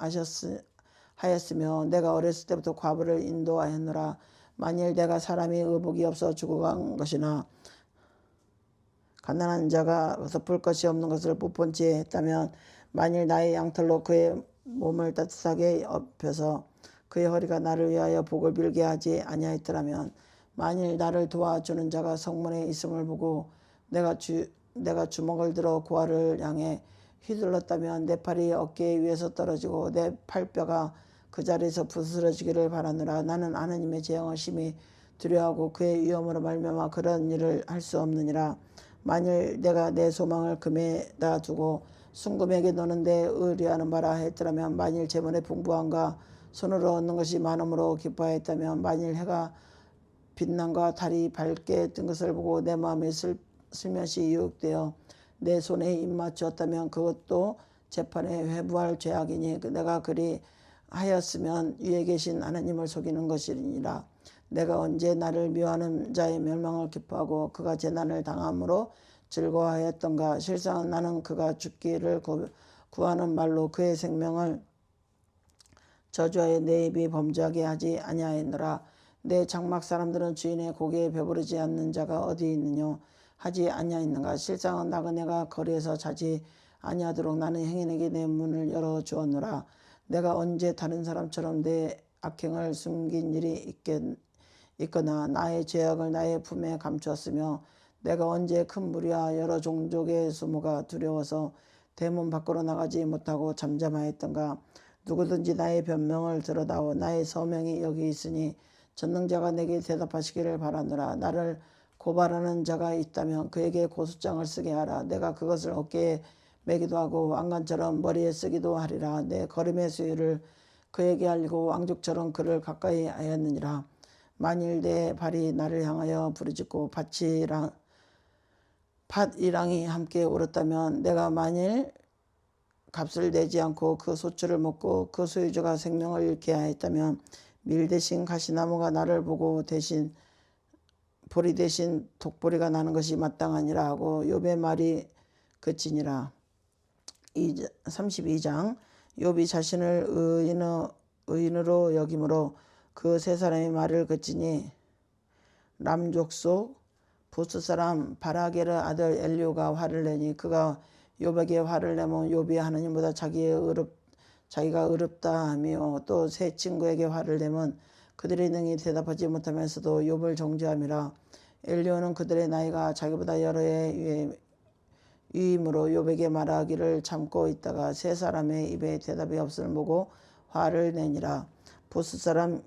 하였으며 내가 어렸을 때부터 과부를 인도하였노라. 만일 내가 사람이 의복이 없어 죽어간 것이나 가난한 자가 덮을 것이 없는 것을 못 본 채 했다면 만일 나의 양털로 그의 몸을 따뜻하게 엎혀서 그의 허리가 나를 위하여 복을 빌게 하지 아니하였더라면 만일 나를 도와주는 자가 성문에 있음을 보고 내가 주먹을 들어 고아를 향해 휘둘렀다면 내 팔이 어깨 위에서 떨어지고 내 팔뼈가 그 자리에서 부스러지기를 바라노라. 나는 하나님의 재앙을 심히 두려워하고 그의 위엄으로 말미암아 그런 일을 할 수 없느니라. 만일 내가 내 소망을 금에다 두고 순금에게 노는데 의뢰하는 바라 했더라면 만일 재물의 풍부함과 손으로 얻는 것이 많음으로 기뻐하였다면 만일 해가 빛남과 달이 밝게 뜬 것을 보고 내 마음이 슬며시 유혹되어 내 손에 입맞추었다면 그것도 재판에 회부할 죄악이니 내가 그리 하였으면 위에 계신 하나님을 속이는 것이니라. 내가 언제 나를 미워하는 자의 멸망을 기뻐하고 그가 재난을 당함으로 즐거워하였던가. 실상은 나는 그가 죽기를 구하는 말로 그의 생명을 저주하여 내 입이 범죄하게 하지 아니하였노라. 내 장막 사람들은 주인의 고기에 배부르지 않는 자가 어디 있느뇨 하지 아니하였는가. 실상은 나그네가 거리에서 자지 아니하도록 나는 행인에게 내 문을 열어주었노라. 내가 언제 다른 사람처럼 내 악행을 숨긴 일이 있거나 나의 죄악을 나의 품에 감추었으며 내가 언제 큰 무리와 여러 종족의 수모가 두려워서 대문 밖으로 나가지 못하고 잠잠하였던가. 누구든지 나의 변명을 들어다오. 나의 서명이 여기 있으니 전능자가 내게 대답하시기를 바라노라. 나를 고발하는 자가 있다면 그에게 고소장을 쓰게 하라. 내가 그것을 어깨에 매기도 하고 왕관처럼 머리에 쓰기도 하리라. 내 걸음의 수위를 그에게 알리고 왕족처럼 그를 가까이 하였느니라. 만일 내 발이 나를 향하여 부르짖고 밭이랑이 함께 울었다면 내가 만일 값을 내지 않고 그 소출을 먹고 그 소유주가 생명을 잃게 하였다면 밀 대신 가시나무가 나를 보고 대신 보리 대신 독보리가 나는 것이 마땅하니라 하고 욥의 말이 그치니라. 32장 욥이 자신을 의인으로 여김으로 그 세 사람의 말을 그치니 람족 속 부스 사람 바라게르 아들 엘리오가 화를 내니 그가 욥에게 화를 내면 욥이 하나님보다 자기가 의롭다 하며 또 세 친구에게 화를 내면 그들이 능히 대답하지 못하면서도 욥을 정죄함이라. 엘리오는 그들의 나이가 자기보다 여러 해 위임으로 욥에게 말하기를 참고 있다가 세 사람의 입에 대답이 없음을 보고 화를 내니라. 부스 사람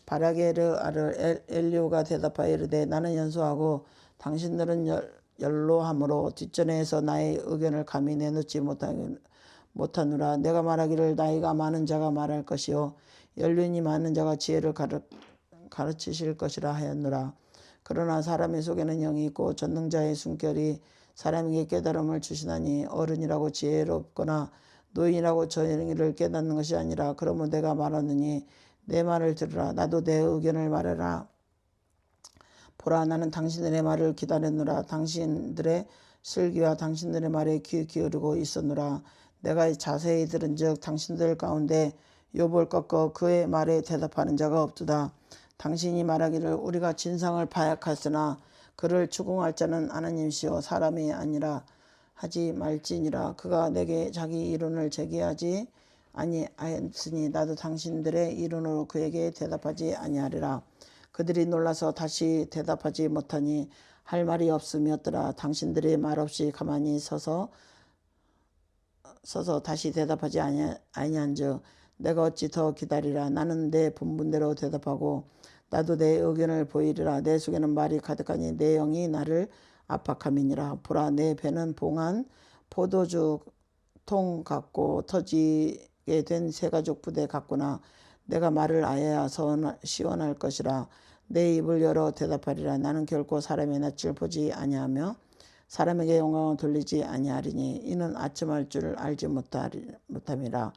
바라게르 아들 엘리오가 대답하여 이르되 나는 연소하고 당신들은 연로함으로 뒷전에서 나의 의견을 감히 내놓지 못하노라. 내가 말하기를 나이가 많은 자가 말할 것이요 연륜이 많은 자가 지혜를 가르치실 것이라 하였노라. 그러나 사람의 속에는 영이 있고 전능자의 숨결이 사람에게 깨달음을 주시나니 어른이라고 지혜롭거나 노인이라고 정의를 깨닫는 것이 아니라. 그러므로 내가 말하느니 내 말을 들으라. 나도 내 의견을 말해라. 보라, 나는 당신들의 말을 기다렸노라. 당신들의 슬기와 당신들의 말에 귀 기울이고 있었노라. 내가 자세히 들은즉 당신들 가운데 욥을 꺾어 그의 말에 대답하는 자가 없도다. 당신이 말하기를 우리가 진상을 파악하였으나 그를 추궁할 자는 하나님이시요 사람이 아니라 하지 말지니라. 그가 내게 자기 이론을 제기하지 아니하였으니 나도 당신들의 이론으로 그에게 대답하지 아니하리라. 그들이 놀라서 다시 대답하지 못하니 할 말이 없음이었더라. 당신들이 말없이 가만히 서서 다시 대답하지 아니한즉 내가 어찌 더 기다리라. 나는 내 본분대로 대답하고 나도 내 의견을 보이리라. 내 속에는 말이 가득하니 내 영이 나를 압박함이니라. 보라, 내 배는 봉한 포도주 통 같고 터지게 된 새가족 부대 같구나. 내가 말을 아야 시원할 것이라. 내 입을 열어 대답하리라. 나는 결코 사람의 낯을 보지 아니하며 사람에게 영광을 돌리지 아니하리니 이는 아첨할 줄을 알지 못함이라.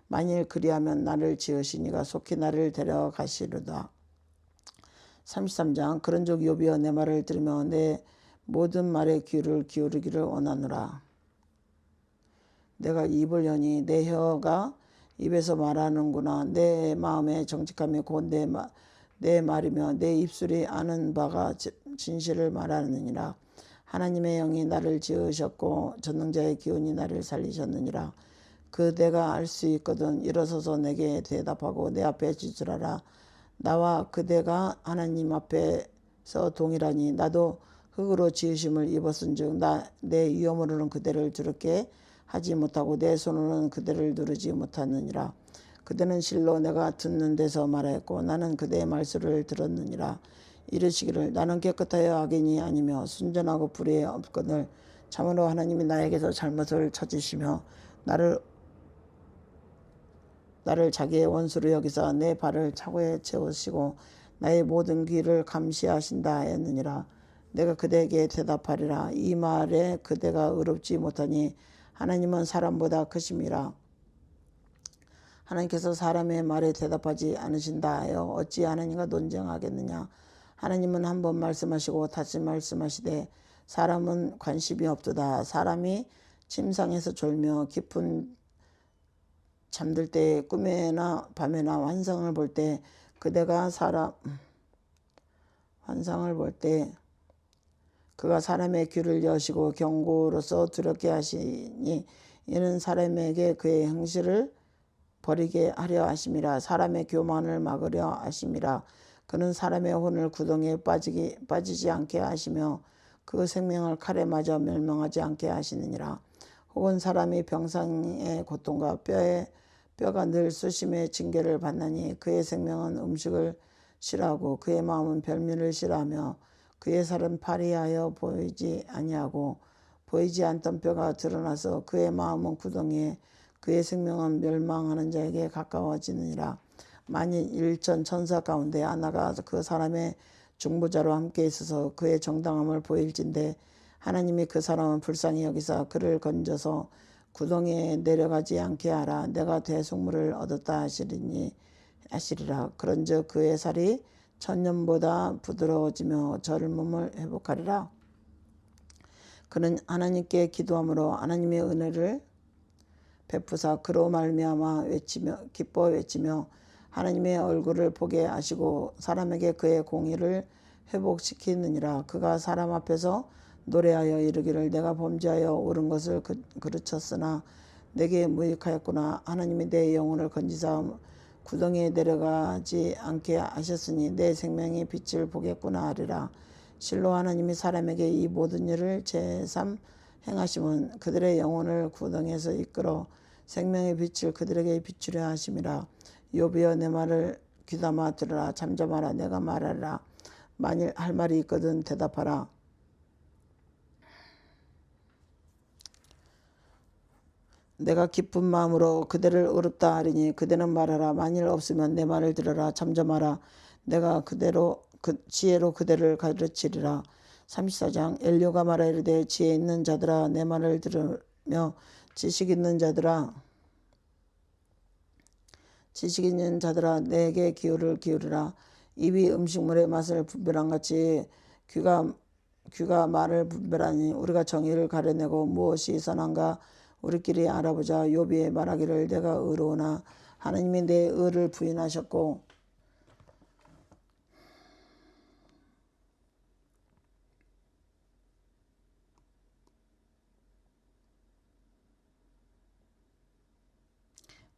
만일 그리하면 나를 지으시니가 속히 나를 데려가시리다. 33장 그런즉 욥이여 내 말을 들으며 내 모든 말에 귀를 기울이기를 원하노라. 내가 입을 여니 내 혀가 입에서 말하는구나. 내 마음의 정직함이 곧 내 말이며 내 입술이 아는 바가 진실을 말하느니라. 하나님의 영이 나를 지으셨고 전능자의 기운이 나를 살리셨느니라. 그대가 알 수 있거든 일어서서 내게 대답하고 내 앞에 지술하라. 나와 그대가 하나님 앞에서 동일하니 나도 흙으로 지으심을 입었은즉 내 위엄으로는 그대를 두렵게 하지 못하고 내 손으로는 그대를 누르지 못하느니라. 그대는 실로 내가 듣는 데서 말하였고 나는 그대의 말소를 들었느니라. 이르시기를 나는 깨끗하여 악인이 아니며 순전하고 불의에 없거늘 참으로 하나님이 나에게서 잘못을 찾으시며 나를 자기의 원수로 여기사 내 발을 차고에 채우시고 나의 모든 길을 감시하신다 하였느니라. 내가 그대에게 대답하리라. 이 말에 그대가 의롭지 못하니 하나님은 사람보다 크심이라. 하나님께서 사람의 말에 대답하지 않으신다 하여 어찌 하나님과 논쟁하겠느냐. 하나님은 한 번 말씀하시고 다시 말씀하시되 사람은 관심이 없도다. 사람이 침상에서 졸며 깊은 잠들 때 꿈에나 밤에나 환상을 볼 때 그가 사람의 귀를 여시고 경고로서 두렵게 하시니 이는 사람에게 그의 행실을 버리게 하려 하심이라. 사람의 교만을 막으려 하심이라. 그는 사람의 혼을 구덩이에 빠지지 않게 하시며 그 생명을 칼에 맞아 멸망하지 않게 하시느니라. 혹은 사람이 병상의 고통과 뼈가 늘 수심의 징계를 받나니 그의 생명은 음식을 싫어하고 그의 마음은 별미를 싫어하며 그의 살은 파리하여 보이지 아니하고 보이지 않던 뼈가 드러나서 그의 마음은 구덩이에 그의 생명은 멸망하는 자에게 가까워지느니라. 만일 일천 천사 가운데 하나가 그 사람의 중보자로 함께 있어서 그의 정당함을 보일진대 하나님이 그 사람은 불쌍히 여기사 그를 건져서 구덩이에 내려가지 않게 하라. 내가 대속물을 얻었다 하시리라. 그런즉 그의 살이 천년보다 부드러워지며 젊음을 회복하리라. 그는 하나님께 기도함으로 하나님의 은혜를 베푸사 그로 말미암아 기뻐 외치며 하나님의 얼굴을 보게 하시고 사람에게 그의 공의를 회복시키느니라. 그가 사람 앞에서 노래하여 이르기를 내가 범죄하여 옳은 것을 그르쳤으나 내게 무익하였구나. 하나님이 내 영혼을 건지사 구덩이에 내려가지 않게 하셨으니 내 생명이 빛을 보겠구나 하리라. 실로 하나님이 사람에게 이 모든 일을 제3 행하심은 그들의 영혼을 구덩이에서 이끌어 생명의 빛을 그들에게 비추려 하심이라. 욥이여 내 말을 귀담아 들으라. 잠잠하라. 내가 말하리라. 만일 할 말이 있거든 대답하라. 내가 기쁜 마음으로 그대를 의롭다 하리니 그대는 말하라. 만일 없으면 내 말을 들으라. 잠잠하라. 내가 지혜로 그대를 가르치리라. 34장 엘리야가 말하이르되 지혜 있는 자들아 내 말을 들으며 지식 있는 자들아 내게 귀를 기울이라. 입이 음식물의 맛을 분별한 같이 귀가 말을 분별하니 우리가 정의를 가려내고 무엇이 선한가 우리끼리 알아보자. 욥이 말하기를 내가 의로우나 하나님이 내 의를 부인하셨고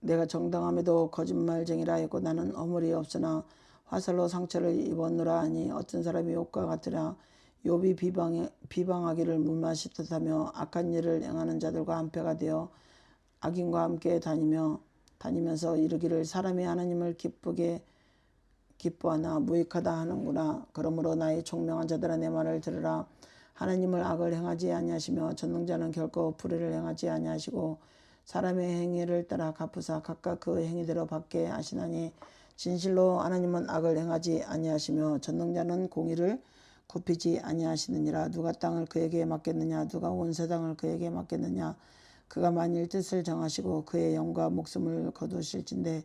내가 정당함에도 거짓말쟁이라 했고 나는 어물이 없으나 화살로 상처를 입었노라 하니 어떤 사람이 욥과 같으랴. 욥이 비방하기를 물맛이 뜻하며 악한 일을 행하는 자들과 한패가 되어 악인과 함께 다니면서 이르기를 사람이 하나님을 기뻐하나 무익하다 하는구나. 그러므로 나의 총명한 자들아 내 말을 들으라. 하나님을 악을 행하지 아니하시며 전능자는 결코 불의를 행하지 아니하시고 사람의 행위를 따라 갚으사 각각 그 행위대로 받게 하시나니 진실로 하나님은 악을 행하지 아니하시며 전능자는 공의를 굽히지 아니하시느니라. 누가 땅을 그에게 맡겼느냐 누가 온 세상을 그에게 맡겼느냐. 그가 만일 뜻을 정하시고 그의 영과 목숨을 거두실진데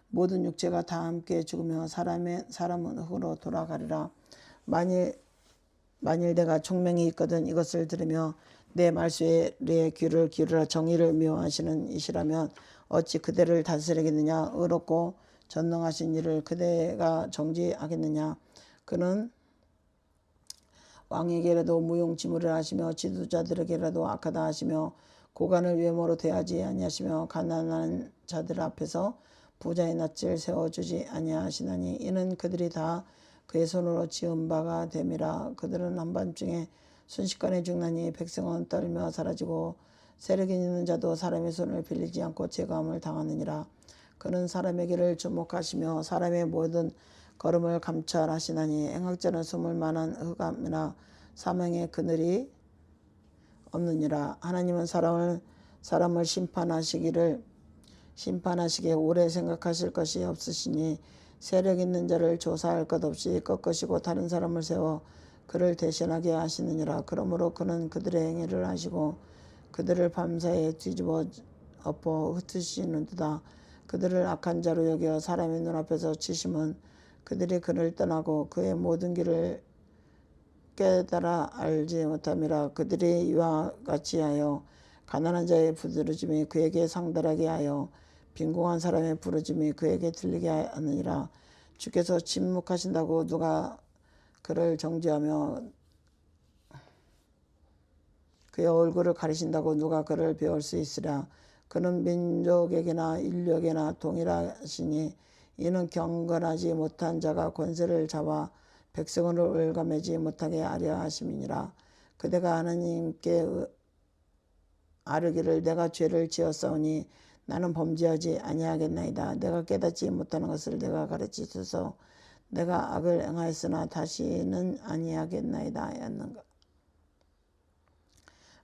모든 육체가 다 함께 죽으며 사람은 흙으로 돌아가리라. 만일 내가 총명이 있거든 이것을 들으며 내 말씀에 귀를 기울여 정의를 미워하시는 이시라면 어찌 그대를 다스리겠느냐. 의롭고 전능하신 이를 그대가 정지하겠느냐. 그는 왕에게라도 무용지물을 하시며 지도자들에게라도 악하다 하시며 고관을 외모로 대하지 아니하시며 가난한 자들 앞에서 부자의 낯을 세워주지 아니하시나니 이는 그들이 다 그의 손으로 지은 바가 됨이라. 그들은 한밤중에 순식간에 죽나니 백성은 떨며 사라지고 세력 있는 자도 사람의 손을 빌리지 않고 제거함을 당하느니라. 그는 사람의 길을 주목하시며 사람의 모든 걸음을 감찰하시나니 행악자는 숨을 만한 흑암이나 사망의 그늘이 없느니라. 하나님은 사람을 심판하시기에 오래 생각하실 것이 없으시니 세력 있는 자를 조사할 것 없이 꺾으시고 다른 사람을 세워 그를 대신하게 하시느니라. 그러므로 그는 그들의 행위를 하시고 그들을 밤사이에 뒤집어 엎어 흩으시는도다. 그들을 악한 자로 여겨 사람의 눈앞에서 치심은 그들이 그를 떠나고 그의 모든 길을 깨달아 알지 못함이라. 그들이 이와 같이 하여 가난한 자의 부르짖음이 그에게 상달하게 하여 빈궁한 사람의 부르짖음이 그에게 들리게 하느니라. 주께서 침묵하신다고 누가 그를 정죄하며 그의 얼굴을 가리신다고 누가 그를 배울 수 있으랴. 그는 민족에게나 인류에게나 동일하시니 이는 경건하지 못한 자가 권세를 잡아 백성을 올가매지 못하게 하려 하심이니라. 그대가 하나님께 아뢰기를 내가 죄를 지었사오니 나는 범죄하지 아니하겠나이다. 내가 깨닫지 못하는 것을 내가 가르치소서. 내가 악을 행하였으나 다시는 아니하겠나이다 하였는가.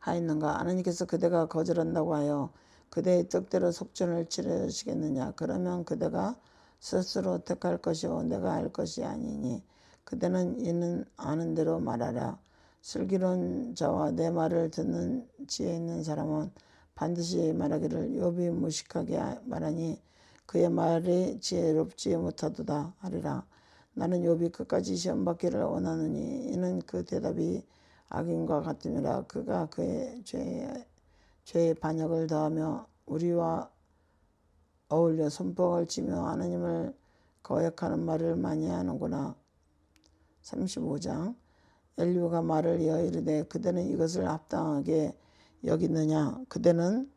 하였는가? 하나님께서 그대가 거절한다고 하여 그대의 뜻대로 속전을 치르시겠느냐? 그러면 그대가 스스로 택할 것이요 내가 할 것이 아니니 그대는 이는 아는 대로 말하라. 슬기로운 자와 내 말을 듣는 지혜 있는 사람은 반드시 말하기를 욥이 무식하게 말하니 그의 말이 지혜롭지 못하도다 하리라. 나는 욥이 끝까지 시험받기를 원하느니 이는 그 대답이 악인과 같음이라. 그가 그의 죄의 반역을 더하며 우리와 어울려 손뼉을 치며 하나님을 거역하는 말을 많이 하는구나. 35장 엘리후가 말을 이어 이르되 그대는 이것을 합당하게 여기느냐? 그대는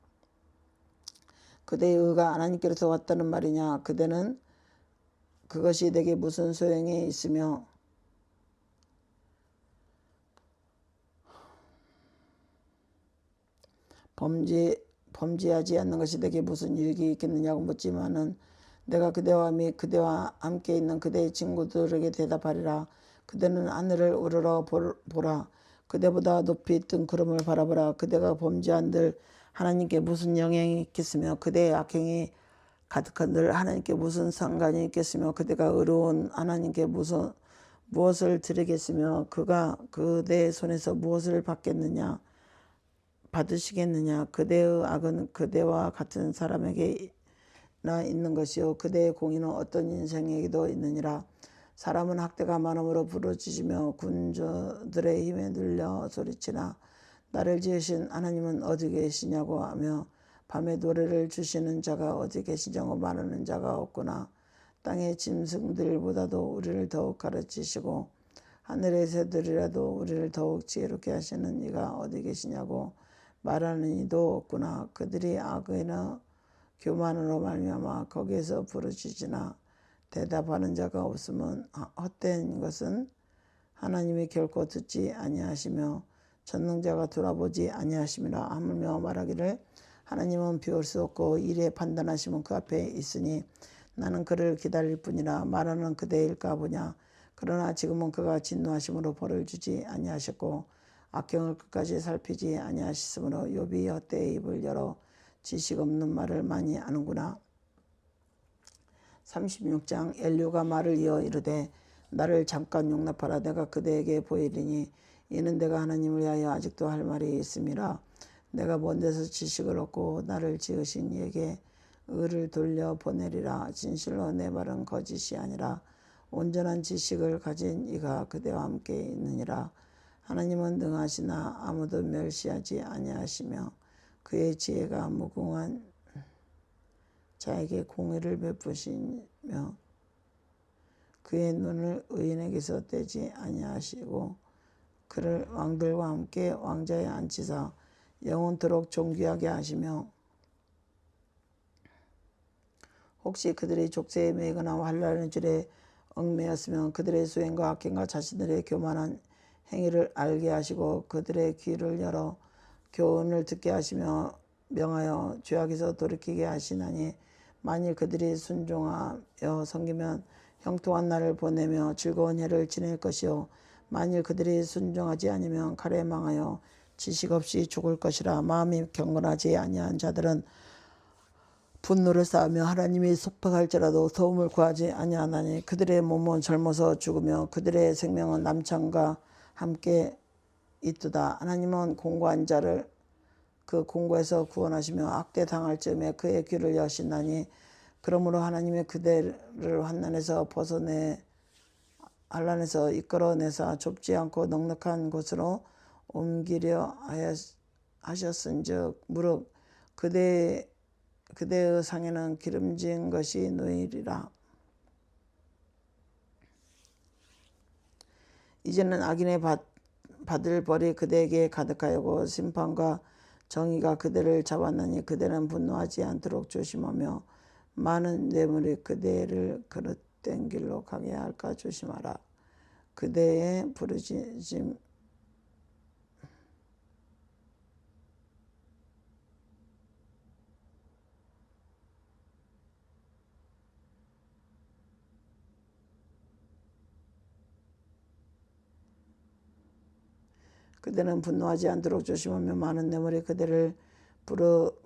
그대의 의가 하나님께로서 왔다는 말이냐? 그대는 그것이 내게 무슨 소용이 있으며 범죄하지 않는 것이 내게 무슨 유익이 있겠느냐고 묻지만은 내가 그대와 및 그대와 함께 있는 그대의 친구들에게 대답하리라. 그대는 하늘을 우러러 보라. 그대보다 높이 뜬 구름을 바라보라. 그대가 범죄한들 하나님께 무슨 영향이 있겠으며 그대의 악행이 가득한들 하나님께 무슨 상관이 있겠으며 그대가 의로운 하나님께 무엇을 드리겠으며 그가 그대의 손에서 무엇을 받으시겠느냐. 그대의 악은 그대와 같은 사람에게나 있는 것이요 그대의 공의는 어떤 인생에게도 있느니라. 사람은 학대가 많음으로 부르짖으며 군주들의 힘에 눌려 소리치나 나를 지으신 하나님은 어디 계시냐고 하며 밤에 노래를 주시는 자가 어디 계시냐고 말하는 자가 없구나. 땅의 짐승들보다도 우리를 더욱 가르치시고 하늘의 새들이라도 우리를 더욱 지혜롭게 하시는 이가 어디 계시냐고 말하는 이도 없구나. 그들이 악의나 교만으로 말미암아 거기에서 부르짖으나 대답하는 자가 없으면 헛된 것은 하나님이 결코 듣지 아니하시며 전능자가 돌아보지 아니하심이라. 하물며 말하기를 하나님은 비울 수 없고 이래 판단하시면 그 앞에 있으니 나는 그를 기다릴 뿐이라. 말하는 그대일까 보냐. 그러나 지금은 그가 진노하심으로 벌을 주지 아니하셨고 악경을 끝까지 살피지 아니하셨으므로 욥이 헛되이 입을 열어 지식 없는 말을 많이 하는구나. 36장 엘리후가 말을 이어 이르되 나를 잠깐 용납하라. 내가 그대에게 보이리니 이는 내가 하나님을 위하여 아직도 할 말이 있음이라. 내가 먼 데서 지식을 얻고 나를 지으신 이에게 의를 돌려 보내리라. 진실로 내 말은 거짓이 아니라 온전한 지식을 가진 이가 그대와 함께 있느니라. 하나님은 능하시나 아무도 멸시하지 아니하시며 그의 지혜가 무궁한 자에게 공의를 베푸시며 그의 눈을 의인에게서 떼지 아니하시고 그를 왕들과 함께 왕자에 앉히사 영원토록 존귀하게 하시며 혹시 그들이 족쇄에 매거나 환난의 줄에 얽매였으면 그들의 수행과 악행과 자신들의 교만한 행위를 알게 하시고 그들의 귀를 열어 교훈을 듣게 하시며 명하여 죄악에서 돌이키게 하시나니 만일 그들이 순종하여 섬기면 형통한 날을 보내며 즐거운 해를 지낼 것이요 만일 그들이 순종하지 않으면 칼에 망하여 지식 없이 죽을 것이라. 마음이 경건하지 아니한 자들은 분노를 쌓으며 하나님이 속박할지라도 도움을 구하지 아니하나니 그들의 몸은 젊어서 죽으며 그들의 생명은 남창과 함께 있도다. 하나님은 공고한 자를 그 공고에서 구원하시며 학대 당할 즈음에 그의 귀를 여시나니 그러므로 하나님의 그대를 환난에서 환난에서 이끌어내사 좁지 않고 넉넉한 곳으로 옮기려 하셨은즉 무릇 그대의 상에는 기름진 것이 놓이리라. 이제는 악인의 받을 벌이 그대에게 가득하여고 심판과 정의가 그대를 잡았느니 그대는 분노하지 않도록 조심하며 많은 뇌물이 그대를 그릇된 길로 가게 할까 조심하라. 그대의 부르짖음 그대는 분노하지 않도록 조심하며 많은 뇌물이 그대를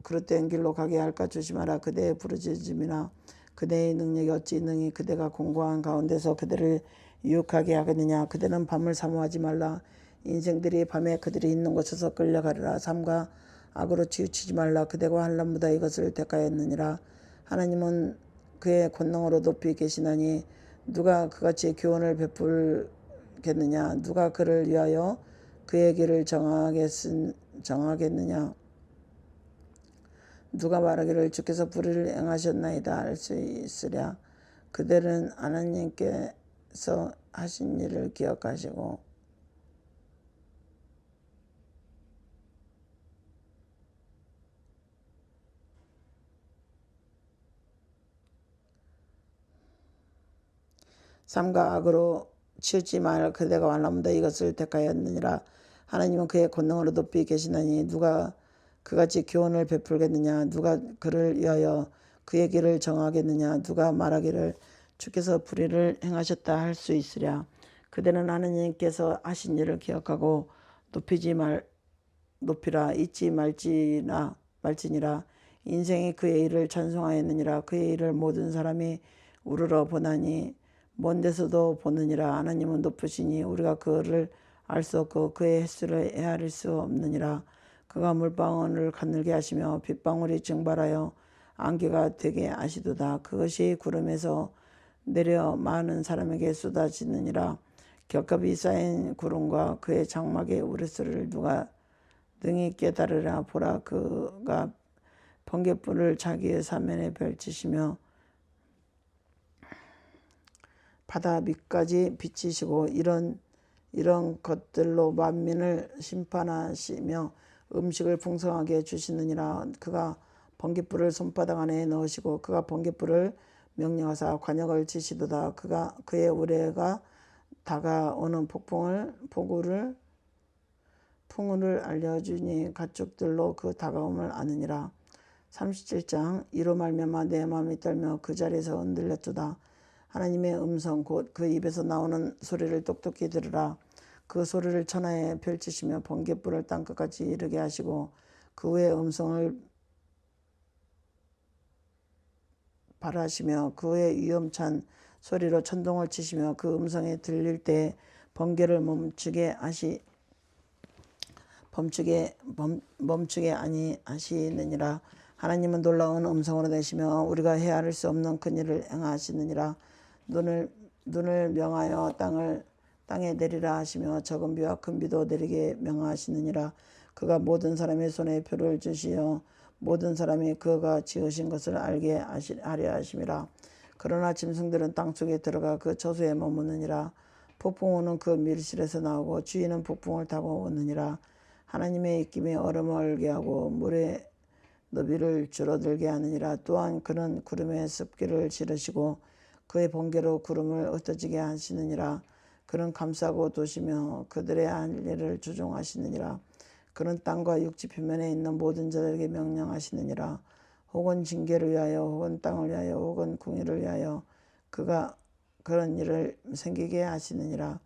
그릇된 길로 가게 할까 조심하라. 그대의 부르짖음이나 그대의 능력이 어찌 능히 그대가 공고한 가운데서 그대를 유혹하게 하겠느냐. 그대는 밤을 사모하지 말라. 인생들이 밤에 그들이 있는 곳에서 끌려가리라. 삶과 악으로 치우치지 말라. 그대가 환난보다 이것을 대가했느니라. 하나님은 그의 권능으로 높이 계시나니 누가 그같이 교훈을 베풀겠느냐. 누가 그를 위하여 그의 길을 정하겠느냐. 누가 말하기를 주께서 불의를 행하셨나이다 할 수 있으랴. 그들은 하나님께서 하신 일을 기억하시고 삶과 악으로 치우지 말. 그대가 완람보다 이것을 택하였느니라. 하나님은 그의 권능으로 높이 계시나니 누가 그같이 교훈을 베풀겠느냐. 누가 그를 위하여 그의 길을 정하겠느냐. 누가 말하기를 주께서 불의를 행하셨다 할 수 있으랴. 그대는 하나님께서 하신 일을 기억하고 높이라. 잊지 말지니라. 인생이 그의 일을 찬송하였느니라. 그의 일을 모든 사람이 우러러 보나니 먼 데서도 보느니라. 하나님은 높으시니 우리가 그를 알 수 없고 그의 횟수를 헤아릴 수 없느니라. 그가 물방울을 가늘게 하시며 빗방울이 증발하여 안개가 되게 하시도다. 그것이 구름에서 내려 많은 사람에게 쏟아지느니라. 겹겹이 쌓인 구름과 그의 장막의 우레소리를 누가 능히 깨달으라. 보라, 그가 번갯불을 자기의 사면에 펼치시며 바다 밑까지 비치시고 이런 것들로 만민을 심판하시며 음식을 풍성하게 주시느니라. 그가 번갯불을 손바닥 안에 넣으시고 그가 번갯불을 명령하사 관역을 치시도다. 그의 우레가 다가오는 풍우를 알려주니 가축들로 그 다가옴을 아느니라. 37장. 이로 말미암아 내 마음이 떨며 그 자리에서 흔들렸도다. 하나님의 음성 곧 그 입에서 나오는 소리를 똑똑히 들으라. 그 소리를 천하에 펼치시며 번갯불을 땅끝까지 이르게 하시고 그 후에 음성을 발하시며 그 후에 위험찬 소리로 천둥을 치시며 그 음성이 들릴 때 번개를 멈추게 아니하시느니라. 하나님은 놀라운 음성으로 내시며 우리가 헤아릴 수 없는 큰일을 행하시느니라. 눈을 명하여 땅에 내리라 하시며 적은 비와 큰 비도 내리게 명하시느니라. 그가 모든 사람의 손에 표를 주시어 모든 사람이 그가 지으신 것을 알게 하려 하심이라. 그러나 짐승들은 땅속에 들어가 그 저수에 머무느니라. 폭풍우는 그 밀실에서 나오고 주인은 폭풍을 타고 오느니라. 하나님의 입김이 얼음을 얼게 하고 물의 너비를 줄어들게 하느니라. 또한 그는 구름에 습기를 지르시고 그의 번개로 구름을 흩어지게 하시느니라. 그는 감싸고 도시며 그들의 할 일을 조종하시느니라. 그는 땅과 육지 표면에 있는 모든 자들에게 명령하시느니라. 혹은 징계를 위하여 혹은 땅을 위하여 혹은 궁예를 위하여 그가 그런 일을 생기게 하시느니라.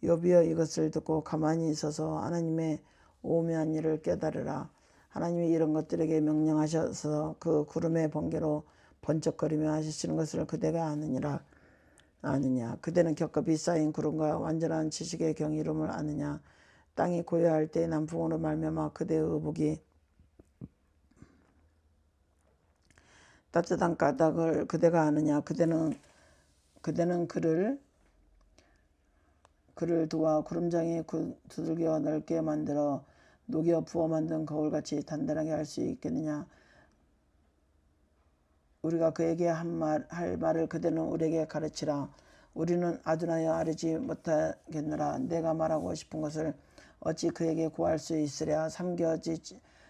욥이여 이것을 듣고 가만히 있어서 하나님의 오묘한 일을 깨달으라. 하나님이 이런 것들에게 명령하셔서 그 구름의 번개로 번쩍거리며 하시는 것을 그대가 아느냐. 그대는 겹겹이 쌓인 구름과 완전한 지식의 경이로움을 아느냐. 땅이 고요할 때 남풍으로 말미암아 그대의 의복이 따뜻한 까닭을 그대가 아느냐. 그대는 그를 도와 구름장에 두들겨 넓게 만들어 녹여 부어 만든 거울같이 단단하게 할 수 있겠느냐. 우리가 그에게 할 말을 그대는 우리에게 가르치라. 우리는 아둔하여 아뢰지 못하겠느라. 내가 말하고 싶은 것을 어찌 그에게 구할 수 있으랴.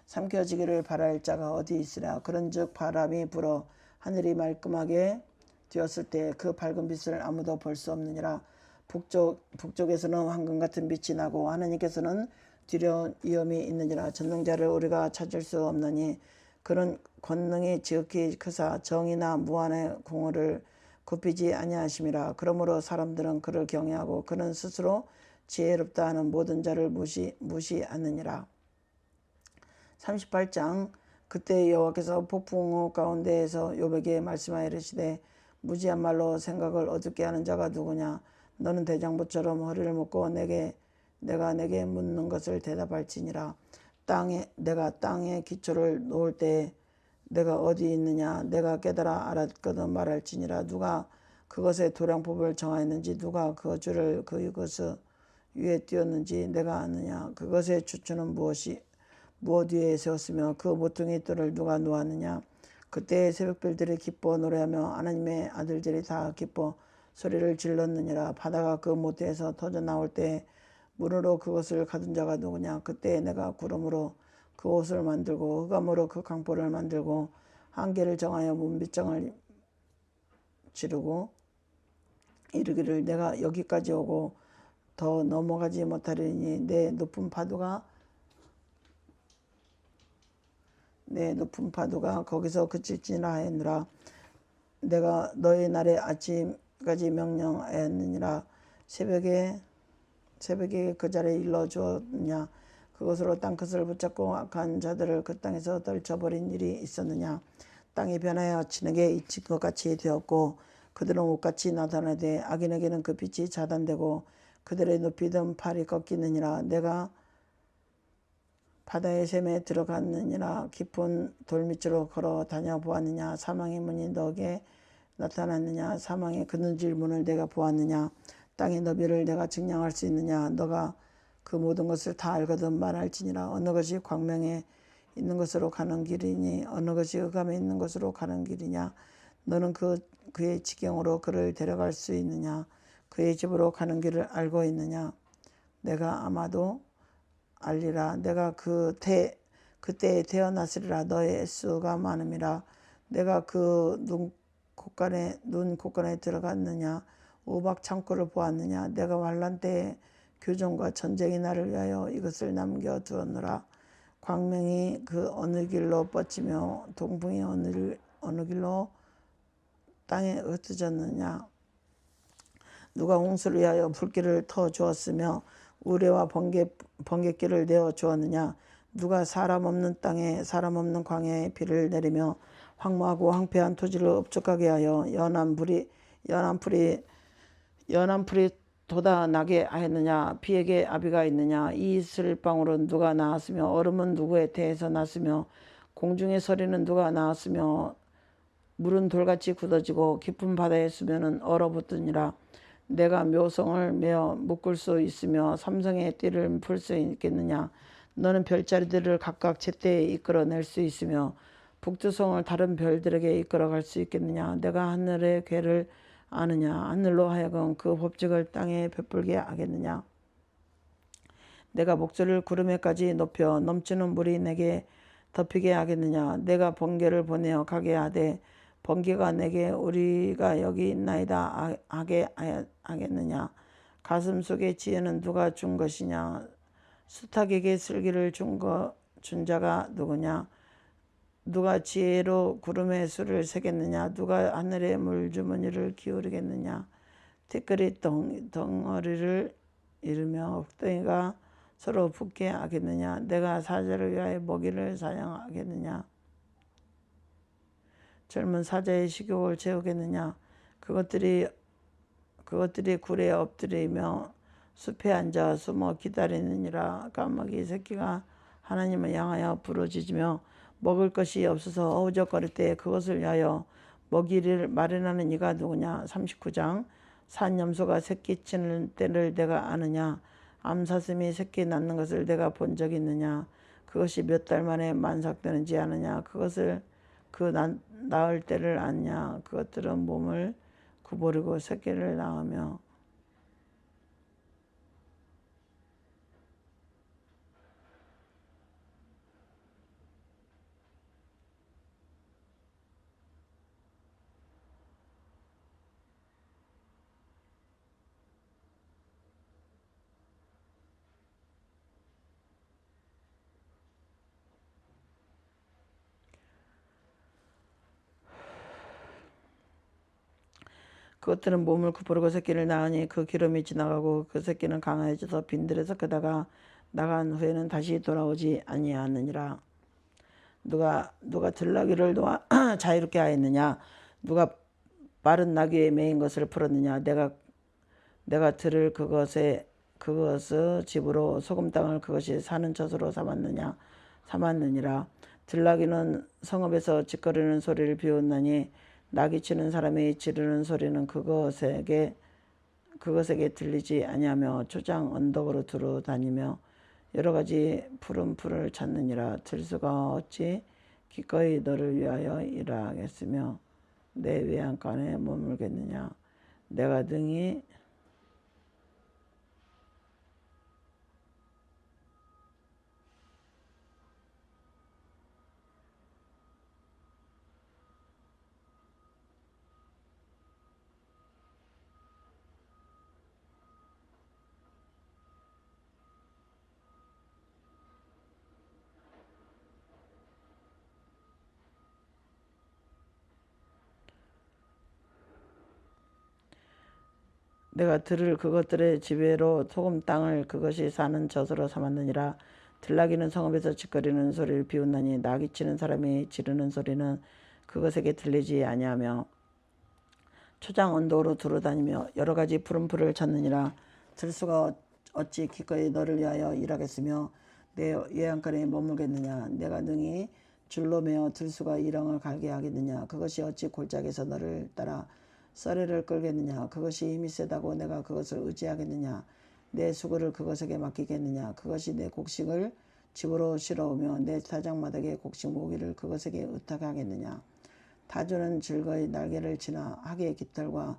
삼켜지기를 바랄 자가 어디 있으랴. 그런즉 바람이 불어 하늘이 말끔하게 되었을 때 그 밝은 빛을 아무도 볼 수 없느니라. 북쪽에서는 황금 같은 빛이 나고 하나님께서는 두려운 위험이 있느니라. 전능자를 우리가 찾을 수 없느니 그는 권능이 지극히 크사 정의나 무한의 공의를 굽히지 아니하심이라. 그러므로 사람들은 그를 경외하고 그는 스스로 지혜롭다 하는 모든 자를 무시하느니라. 38장. 그때 여호와께서 폭풍우 가운데에서 욥에게 말씀하여 이르시되 무지한 말로 생각을 어둡게 하는 자가 누구냐. 너는 대장부처럼 허리를 묶고 내가 내게 묻는 것을 대답할지니라. 내가 땅에 기초를 놓을 때에 내가 어디 있느냐. 내가 깨달아 알았거든 말할지니라. 누가 그것의 도량법을 정하였는지 누가 그 줄을 그것 위에 띄웠는지 내가 아느냐. 그것의 추추는 무엇 위에 세웠으며 그 모퉁이 뜰을 누가 놓았느냐. 그때 새벽별들이 기뻐 노래하며 하나님의 아들들이 다 기뻐 소리를 질렀느니라. 바다가 그 모태에서 터져 나올 때 물으로 그것을 가둔 자가 누구냐. 그때 내가 구름으로 그 옷을 만들고 흑암으로 그 강보를 만들고 한계를 정하여 문빗장을 지르고 이르기를 내가 여기까지 오고 더 넘어가지 못하리니 내 높은 파도가 거기서 그칠지나 하였느라. 내가 너의 날에 아침까지 명령하였느니라. 새벽에 그 자리에 일러 주었느냐. 그것으로 땅끝을 붙잡고 악한 자들을 그 땅에서 떨쳐버린 일이 있었느냐. 땅이 변하여 진에게 잊힌 것 같이 되었고 그들은 옷같이 나타나되 악인에게는 그 빛이 차단되고 그들의 높이던 팔이 꺾이느니라. 내가 바다의 샘에 들어갔느니라. 깊은 돌밑으로 걸어 다녀보았느냐. 사망의 문이 너에게 나타났느냐. 사망의 그늘질 문을 내가 보았느냐. 땅의 너비를 내가 증량할 수 있느냐. 너가 그 모든 것을 다 알거든 말할지니라. 어느 것이 광명에 있는 것으로 가는 길이니 어느 것이 흑암에 있는 것으로 가는 길이냐. 너는 그의 지경으로 그를 데려갈 수 있느냐. 그의 집으로 가는 길을 알고 있느냐. 내가 아마도 알리라. 내가 그때에 태어났으리라. 너의 애수가 많음이라. 내가 그 눈 곳간에 들어갔느냐. 우박 창고를 보았느냐. 내가 환난 때에 교정과 전쟁이 나를 위하여 이것을 남겨두었노라. 광명이 그 어느 길로 뻗치며 동풍이 어느 길로 땅에 흩어졌느냐. 누가 홍수를 위하여 불길을 터 주었으며 우레와 번갯길을 내어 주었느냐. 누가 사람 없는 땅에 사람 없는 광야에 비를 내리며 황무하고 황폐한 토지를 흡족하게 하여 연한 풀이 돋아나게 하였느냐. 비에게 아비가 있느냐. 이 이슬방울은 누가 낳았으며 얼음은 누구의 태에서 났으며 공중의 서리는 누가 낳았으며 물은 돌같이 굳어지고 깊은 바다의 수면은 얼어붙으니라. 내가 묘성을 메어 묶을 수 있으며 삼성의 띠를 풀 수 있겠느냐. 너는 별자리들을 각각 제때에 이끌어낼 수 있으며 북두성을 다른 별들에게 이끌어갈 수 있겠느냐. 내가 하늘의 궤를 아느냐. 하늘로 하여금 그 법칙을 땅에 베풀게 하겠느냐. 내가 목소리를 구름에까지 높여 넘치는 물이 내게 덮이게 하겠느냐. 내가 번개를 보내어 가게 하되 번개가 내게 우리가 여기 있나이다 하게 하겠느냐. 가슴 속의 지혜는 누가 준 것이냐. 수탉에게 슬기를 준 자가 누구냐. 누가 지혜로 구름의 수를 세겠느냐. 누가 하늘의 물주머니를 기울이겠느냐. 티끌이 덩어리를 이루며 흙덩이가 서로 붙게 하겠느냐. 내가 사자를 위하여 먹이를 사양하겠느냐. 젊은 사자의 식욕을 채우겠느냐. 그것들이 굴에 엎드리며 숲에 앉아 숨어 기다리느니라. 까마귀 새끼가 하나님을 향하여 부르짖으며 먹을 것이 없어서 어우적거릴 때 그것을 위하여 먹이를 마련하는 이가 누구냐. 39장. 산염소가 새끼 치는 때를 내가 아느냐. 암사슴이 새끼 낳는 것을 내가 본 적이 있느냐. 그것이 몇 달 만에 만삭되는지 아느냐. 그것을 낳을 때를 아느냐. 그것들은 몸을 구부리고 새끼를 낳으며 그것들은 몸을 구부르고 새끼를 낳으니 그 기름이 지나가고 그 새끼는 강해져서 빈들에서 크다가 나간 후에는 다시 돌아오지 아니하느니라. 누가 들나귀를 놓아 자유롭게 하였느냐? 누가 빠른 나귀에 매인 것을 풀었느냐? 내가 들을 그것을 집으로 소금 땅을 그것이 사는 젖으로 삼았느니라. 들나귀는 성읍에서 짖거리는 소리를 비웃나니 나귀 치는 사람이 지르는 소리는 그것에게 들리지 아니하며 초장 언덕으로 두루 다니며 여러 가지 푸른 풀을 찾느니라. 들수가 어찌 기꺼이 너를 위하여 일하겠으며 내 외양간에 머물겠느냐. 내가 능히 내가 들을 그것들의 지배로 소금 땅을 그것이 사는 젖으로 삼았느니라. 들나귀는 성읍에서 짖거리는 소리를 비웃나니 나귀 치는 사람이 지르는 소리는 그것에게 들리지 아니하며 초장 언덕으로 두루다니며 여러 가지 푸른 풀을 찾느니라. 들수가 어찌 기꺼이 너를 위하여 일하겠으며 내 외양간에 머물겠느냐. 내가 능히 줄로 매어 들수가 일렁을 갈게 하겠느냐. 그것이 어찌 골짜기에서 너를 따라 썰매를 끌겠느냐. 그것이 힘이 세다고 내가 그것을 의지하겠느냐. 내 수고를 그것에게 맡기겠느냐. 그것이 내 곡식을 집으로 실어오며 내 타작마당의 곡식 모기를 그것에게 의탁하겠느냐. 타조는 즐거이 날개를 치나 학의 깃털과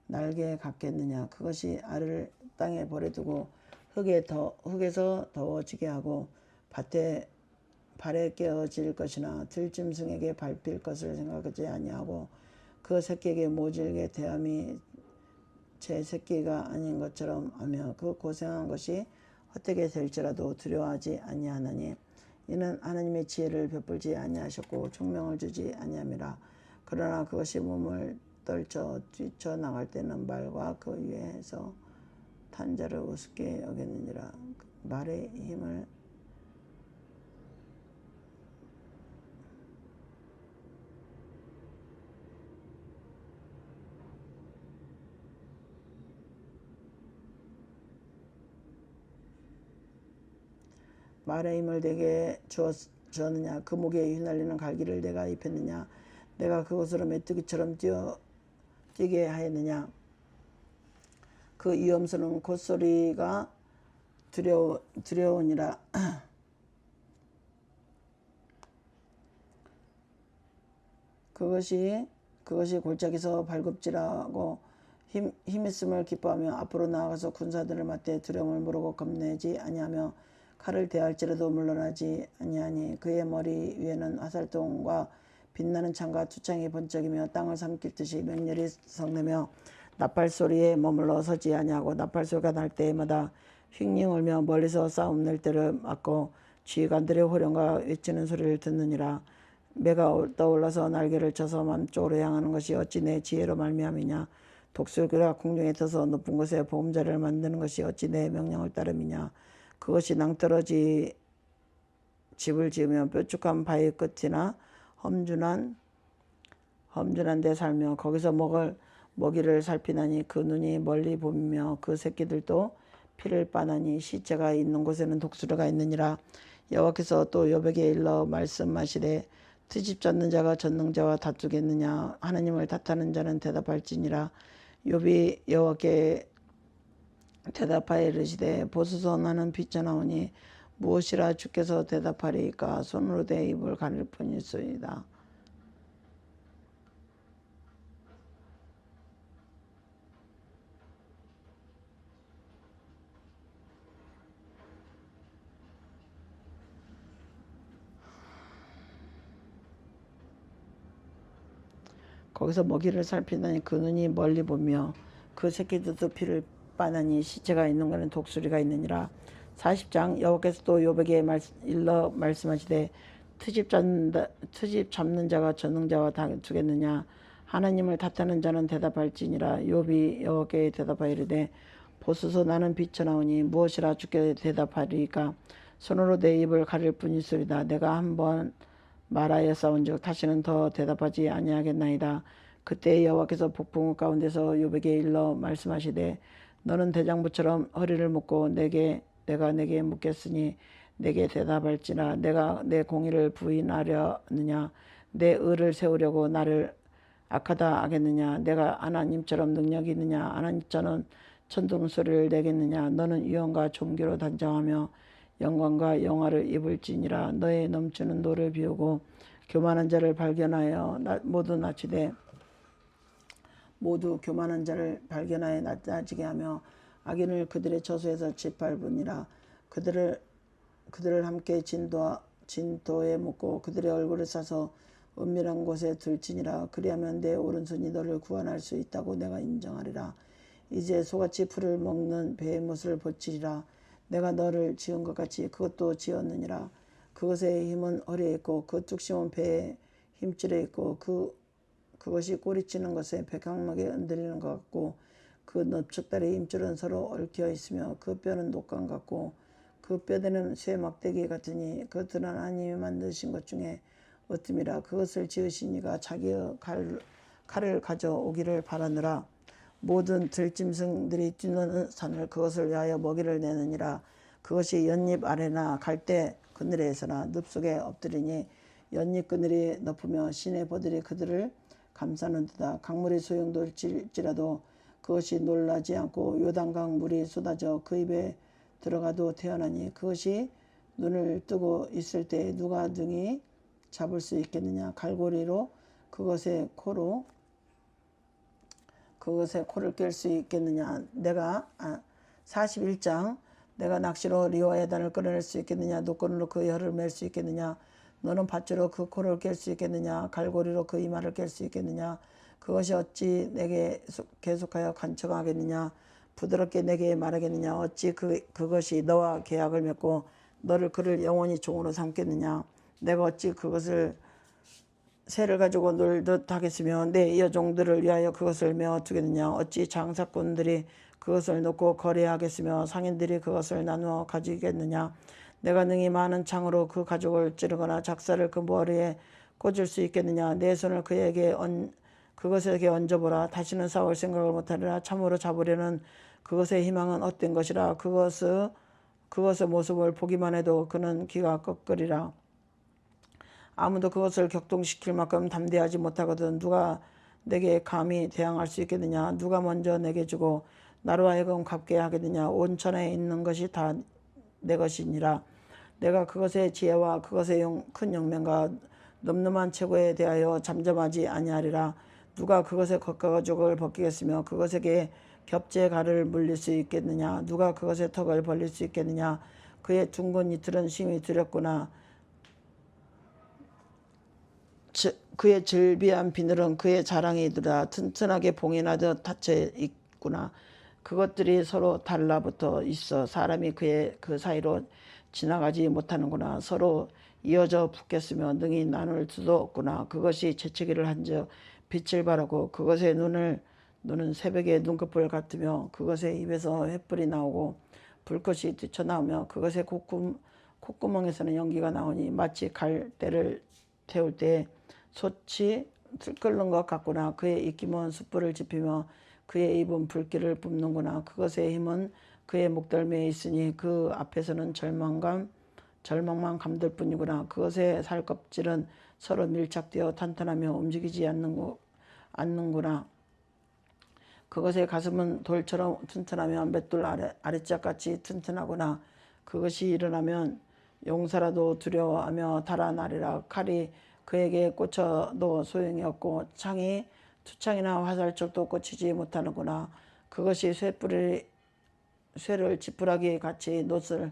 날개 같겠느냐. 그것이 알을 땅에 버려두고 흙에서 더워지게 하고 발에 깨어질 것이나 들짐승에게 밟힐 것을 생각하지 아니하고 그 새끼에게 모질게 대함이 제 새끼가 아닌 것처럼 하며 그 고생한 것이 헛되게 될지라도 두려워하지 아니하나니 이는 하나님의 지혜를 베풀지 아니하셨고 총명을 주지 아니함이라. 그러나 그것이 몸을 떨쳐 뛰쳐나갈 때는 말과 그 위에서 탄 자를 우습게 여겼느니라. 말의 힘을 내게 주었느냐. 그 목에 휘날리는 갈기를 내가 입혔느냐. 내가 그것으로 메뚜기처럼 뛰게 하였느냐. 그 위엄스러운 콧소리가 두려우니라. 그것이 골짜기에서 발굽질하고 힘있음을 기뻐하며 앞으로 나아가서 군사들을 맞대 두려움을 모르고 겁내지 아니하며 칼을 대할지라도 물러나지 아니하니 그의 머리 위에는 화살통과 빛나는 창과 투창이 번쩍이며 땅을 삼킬 듯이 맹렬히 성내며 나팔 소리에 머물러 서지 아니하고 나팔 소리가 날 때마다 휙링 울며 멀리서 싸움 낼 때를 맞고 지휘관들의 호령과 외치는 소리를 듣느니라. 매가 떠올라서 날개를 쳐서 남쪽으로 향하는 것이 어찌 내 지혜로 말미암이냐. 독수리가 공중에 떠서 높은 곳에 보금자리를 만드는 것이 어찌 내 명령을 따름이냐. 그것이 낭떠러지 집을 지으며 뾰족한 바위 끝이나 험준한 데 살며 거기서 먹이를 살피나니 그 눈이 멀리 보며 그 새끼들도 피를 빠나니 시체가 있는 곳에는 독수리가 있느니라. 여호와께서 또 욥에게 일러 말씀하시되 트집 잡는 자가 전능자와 다투겠느냐. 하나님을 탓하는 자는 대답할지니라. 욥이 여호와께 대답하여 이르시되 보소서 나는 빚져나오니 무엇이라 주께서 대답하리이까. 손으로 내 입을 가릴 뿐이소이다. 거기서 먹이를 살피다니 그 눈이 멀리 보며 그 새끼들도 피를 빠나니 시체가 있는 것은 독수리가 있느니라. 40장. 여호와께서 또 욥에게 일러 말씀하시되 트집 잡는 자가 전능자와 다투겠느냐. 하나님을 탓하는 자는 대답할지니라. 욥이 여호와께 대답하여 이르되 보소서 나는 비쳐나오니 무엇이라 주께 대답하리이까. 손으로 내 입을 가릴 뿐이소리다. 내가 한번 말하였사온즉 다시는 더 대답하지 아니하겠나이다. 그때 여호와께서 폭풍 가운데서 욥에게 일러 말씀하시되 너는 대장부처럼 허리를 묶고 내가 내게 묻겠으니 내게 대답할지라. 내가 내 공의를 부인하려느냐 내 의를 세우려고 나를 악하다 하겠느냐. 내가 하나님처럼 능력이 있느냐 하나님처럼 천둥 소리를 내겠느냐. 너는 유언과 존귀로 단정하며 영광과 영화를 입을지니라. 너의 넘치는 노를 비우고 교만한 자를 발견하여 모두 낮추되 모두 교만한 자를 발견하여 낮아지게 하며 악인을 그들의 저수에서 짓밟으니라. 그들을 함께 진도에 묻고 그들의 얼굴을 싸서 은밀한 곳에 들지니라. 그리하면 내 오른손이 너를 구원할 수 있다고 내가 인정하리라. 이제 소같이 풀을 먹는 배의 못을 보치리라. 내가 너를 지은 것 같이 그것도 지었느니라. 그것의 힘은 허리에 있고 그 뚝심은 배에 힘줄에 있고 그것이 꼬리치는 것에 백항목에 흔들리는 것 같고 그 넓적다리 힘줄은 서로 얽혀 있으며 그 뼈는 녹강 같고 그 뼈대는 쇠 막대기 같으니 그것들은 하나님이 만드신 것 중에 어뜸이라. 그것을 지으신 이가 자기의 칼을 가져오기를 바라느라. 모든 들짐승들이 뛰는 산을 그것을 위하여 먹이를 내느니라. 그것이 연잎 아래나 갈대 그늘에서나 늪속에 엎드리니 연잎 그늘이 높으며 시내 보들이 그들을 감싸는도다. 강물이 소용돌지라도 그것이 놀라지 않고 요단강 물이 쏟아져 그 입에 들어가도 태어나니 그것이 눈을 뜨고 있을 때 누가 등이 잡을 수 있겠느냐. 갈고리로 그것의 코를 깰 수 있겠느냐. 41장 내가 낚시로 리와야단을 끌어낼 수 있겠느냐. 노끈으로 그 혀를 맬 수 있겠느냐. 너는 밧줄로 그 코를 깰 수 있겠느냐. 갈고리로 그 이마를 깰 수 있겠느냐. 그것이 어찌 내게 계속하여 간청하겠느냐. 부드럽게 내게 말하겠느냐. 어찌 그것이 너와 계약을 맺고 너를 그를 영원히 종으로 삼겠느냐. 내가 어찌 그것을 새를 가지고 놀듯 하겠으며 내 여종들을 위하여 그것을 메어 두겠느냐. 어찌 장사꾼들이 그것을 놓고 거래하겠으며 상인들이 그것을 나누어 가지겠느냐. 내가 능히 많은 창으로 그 가죽을 찌르거나 작사를 그 머리에 꽂을 수 있겠느냐. 내 손을 그것에게 얹어보라. 다시는 싸울 생각을 못하리라. 참으로 잡으려는 그것의 희망은 헛된 것이라. 그것의 모습을 보기만 해도 그는 귀가 꺾으리라. 아무도 그것을 격동시킬 만큼 담대하지 못하거든 누가 내게 감히 대항할 수 있겠느냐. 누가 먼저 내게 주고 나로 하여금 갚게 하겠느냐. 온 천하에 있는 것이 다 내 것이니라. 내가 그것의 지혜와 그것의 큰 영맹과 늠름한 최고에 대하여 잠잠하지 아니하리라. 누가 그것의 겉가죽을 벗기겠으며 그것에게 겹제 가를 물릴 수 있겠느냐. 누가 그것의 턱을 벌릴 수 있겠느냐. 그의 둥근 이틀은 심히 두렵구나. 그의 즐비한 비늘은 그의 자랑이더라. 튼튼하게 봉인하듯 닫혀 있구나. 그것들이 서로 달라붙어 있어 사람이 그 사이로 지나가지 못하는구나. 서로 이어져 붙겠으며 능히 나눌 수도 없구나. 그것이 재채기를 한즉 빛을 발하고 그것의 눈은 새벽의 눈꺼풀 같으며 그것의 입에서 횃불이 나오고 불꽃이 뛰쳐나오며 그것의 콧구멍에서는 연기가 나오니 마치 갈대를 태울 때 솥이 끓는 것 같구나. 그의 입김은 숯불을 지피며 그의 입은 불길을 뿜는구나. 그것의 힘은 그의 목덜미에 있으니 그 앞에서는 절망만 감들 뿐이구나. 그것의 살껍질은 서로 밀착되어 탄탄하며 움직이지 않는구나. 그것의 가슴은 돌처럼 튼튼하며 맷돌 아래짝같이 튼튼하구나. 그것이 일어나면 용사라도 두려워하며 달아나리라. 칼이 그에게 꽂혀도 소용이 없고 투창이나 화살촉도 꽂히지 못하는구나. 그것이 쇠를 지푸라기 같이 놋을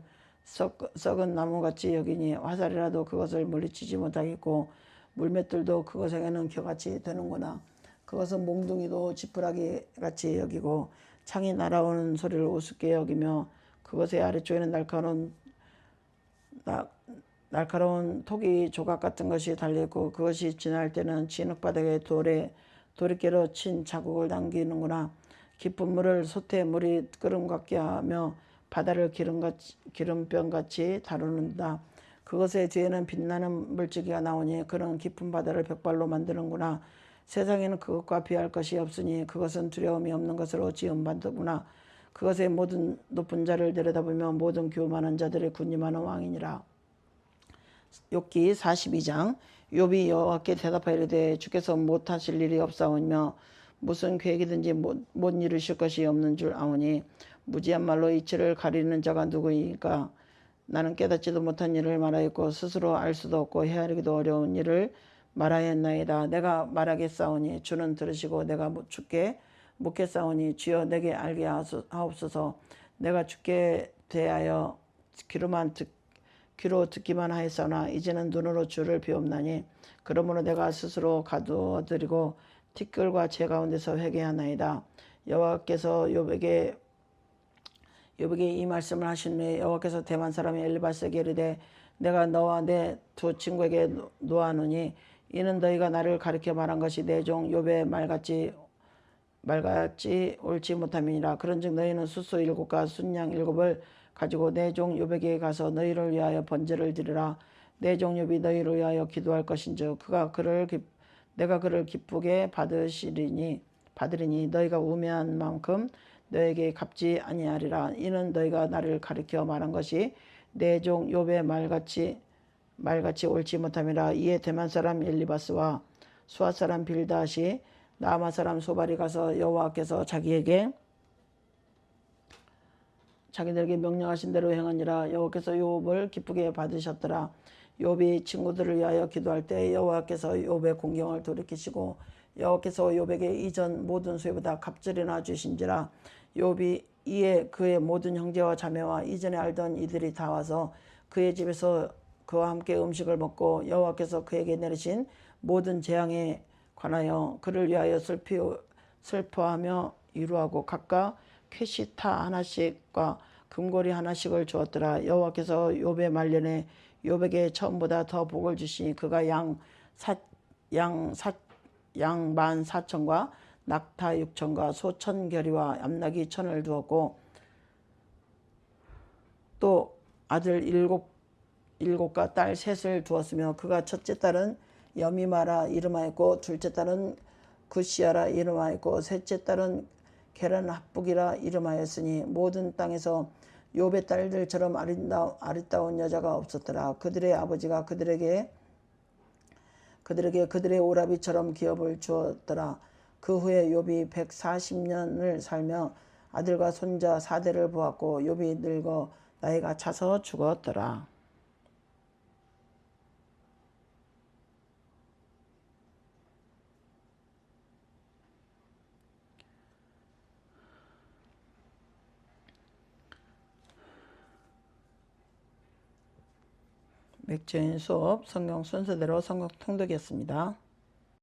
썩은 나무같이 여기니 화살이라도 그것을 물리치지 못하겠고 물맷돌도 그것에게는 겨같이 되는구나. 그것은 몽둥이도 지푸라기 같이 여기고 창이 날아오는 소리를 우습게 여기며 그것의 아래쪽에는 날카로운 토기 조각 같은 것이 달려있고 그것이 지날 때는 진흙바닥에 돌에 도리깨로 친 자국을 남기는구나. 깊은 물을 솥에 물이 끓음 같게 하며 바다를 기름병같이 다루는다. 그것의 뒤에는 빛나는 물줄기가 나오니 그는 깊은 바다를 벽발로 만드는구나. 세상에는 그것과 비할 것이 없으니 그것은 두려움이 없는 것으로 지음받는구나. 그것의 모든 높은 자를 내려다보며 모든 교만한 자들의 군림하는 왕이니라. 욥기 42장. 욥이 여호와께 대답하이르되 주께서 못하실 일이 없사오며 무슨 계획이든지 못 이루실 것이 없는 줄 아오니 무지한 말로 이치를 가리는 자가 누구이까. 나는 깨닫지도 못한 일을 말하였고 스스로 알 수도 없고 헤아리기도 어려운 일을 말하였나이다. 내가 말하겠사오니 주는 들으시고 내가 주께 묻겠사오니 주여 내게 알게 하옵소서. 내가 주께 대하여 귀로 듣기만 하였으나 이제는 눈으로 주를 비옵나니 그러므로 내가 스스로 가두어드리고 티끌과 재 가운데서 회개하나이다. 여호와께서 욥에게 이 말씀을 하신 후에 여호와께서 대만 사람 엘리바스에게 이르되 내가 너와 내 두 친구에게 노하노니 이는 너희가 나를 가리켜 말한 것이 내 종 욥의 말같이 옳지 못함이니라. 그런즉 너희는 숫소 7과 순양 7을 가지고 내 종 욥에게 가서 너희를 위하여 번제를 드리라. 내 종 욥이 너희를 위하여 기도할 것인즉 내가 그를 기쁘게 받으리니 너희가 우매한 만큼 너에게 갚지 아니하리라. 이는 너희가 나를 가리켜 말한 것이 내 종 욥의 말같이 옳지 못함이라. 이에 대만 사람 엘리바스와 수아 사람 빌닷이 나아마 사람 소발이 가서 여호와께서 자기들에게 명령하신 대로 행하니라. 여호와께서 욥을 기쁘게 받으셨더라. 욥이 친구들을 위하여 기도할 때 여호와께서 욥의 공경을 돌이키시고 여호와께서 욥에게 이전 모든 수혜보다 갑절이나 주신지라. 욥이 이에 그의 모든 형제와 자매와 이전에 알던 이들이 다 와서 그의 집에서 그와 함께 음식을 먹고 여호와께서 그에게 내리신 모든 재앙에 관하여 그를 위하여 슬퍼하며 위로하고 각각 쾌시타 하나씩과 금고리 하나씩을 주었더라. 여호와께서 욥의 말년에 욥에게 처음보다 더 복을 주시니 그가 양 14,000과 낙타 6,000과 소 1,000결이와 암나기 1,000을 두었고 또 아들 7과 딸 3을 두었으며 그가 첫째 딸은 여미마라 이름하였고 둘째 딸은 구시아라 이름하였고 셋째 딸은 게란 합북이라 이름하였으니 모든 땅에서 욥의 딸들처럼 아리따운 여자가 없었더라. 그들의 아버지가 그들에게 그들의 오라비처럼 기업을 주었더라. 그 후에 욥이 140년을 살며 아들과 손자 4대를 보았고 욥이 늙어 나이가 차서 죽었더라. 맥주인 수업 성경 순서대로 성경 통독이었습니다.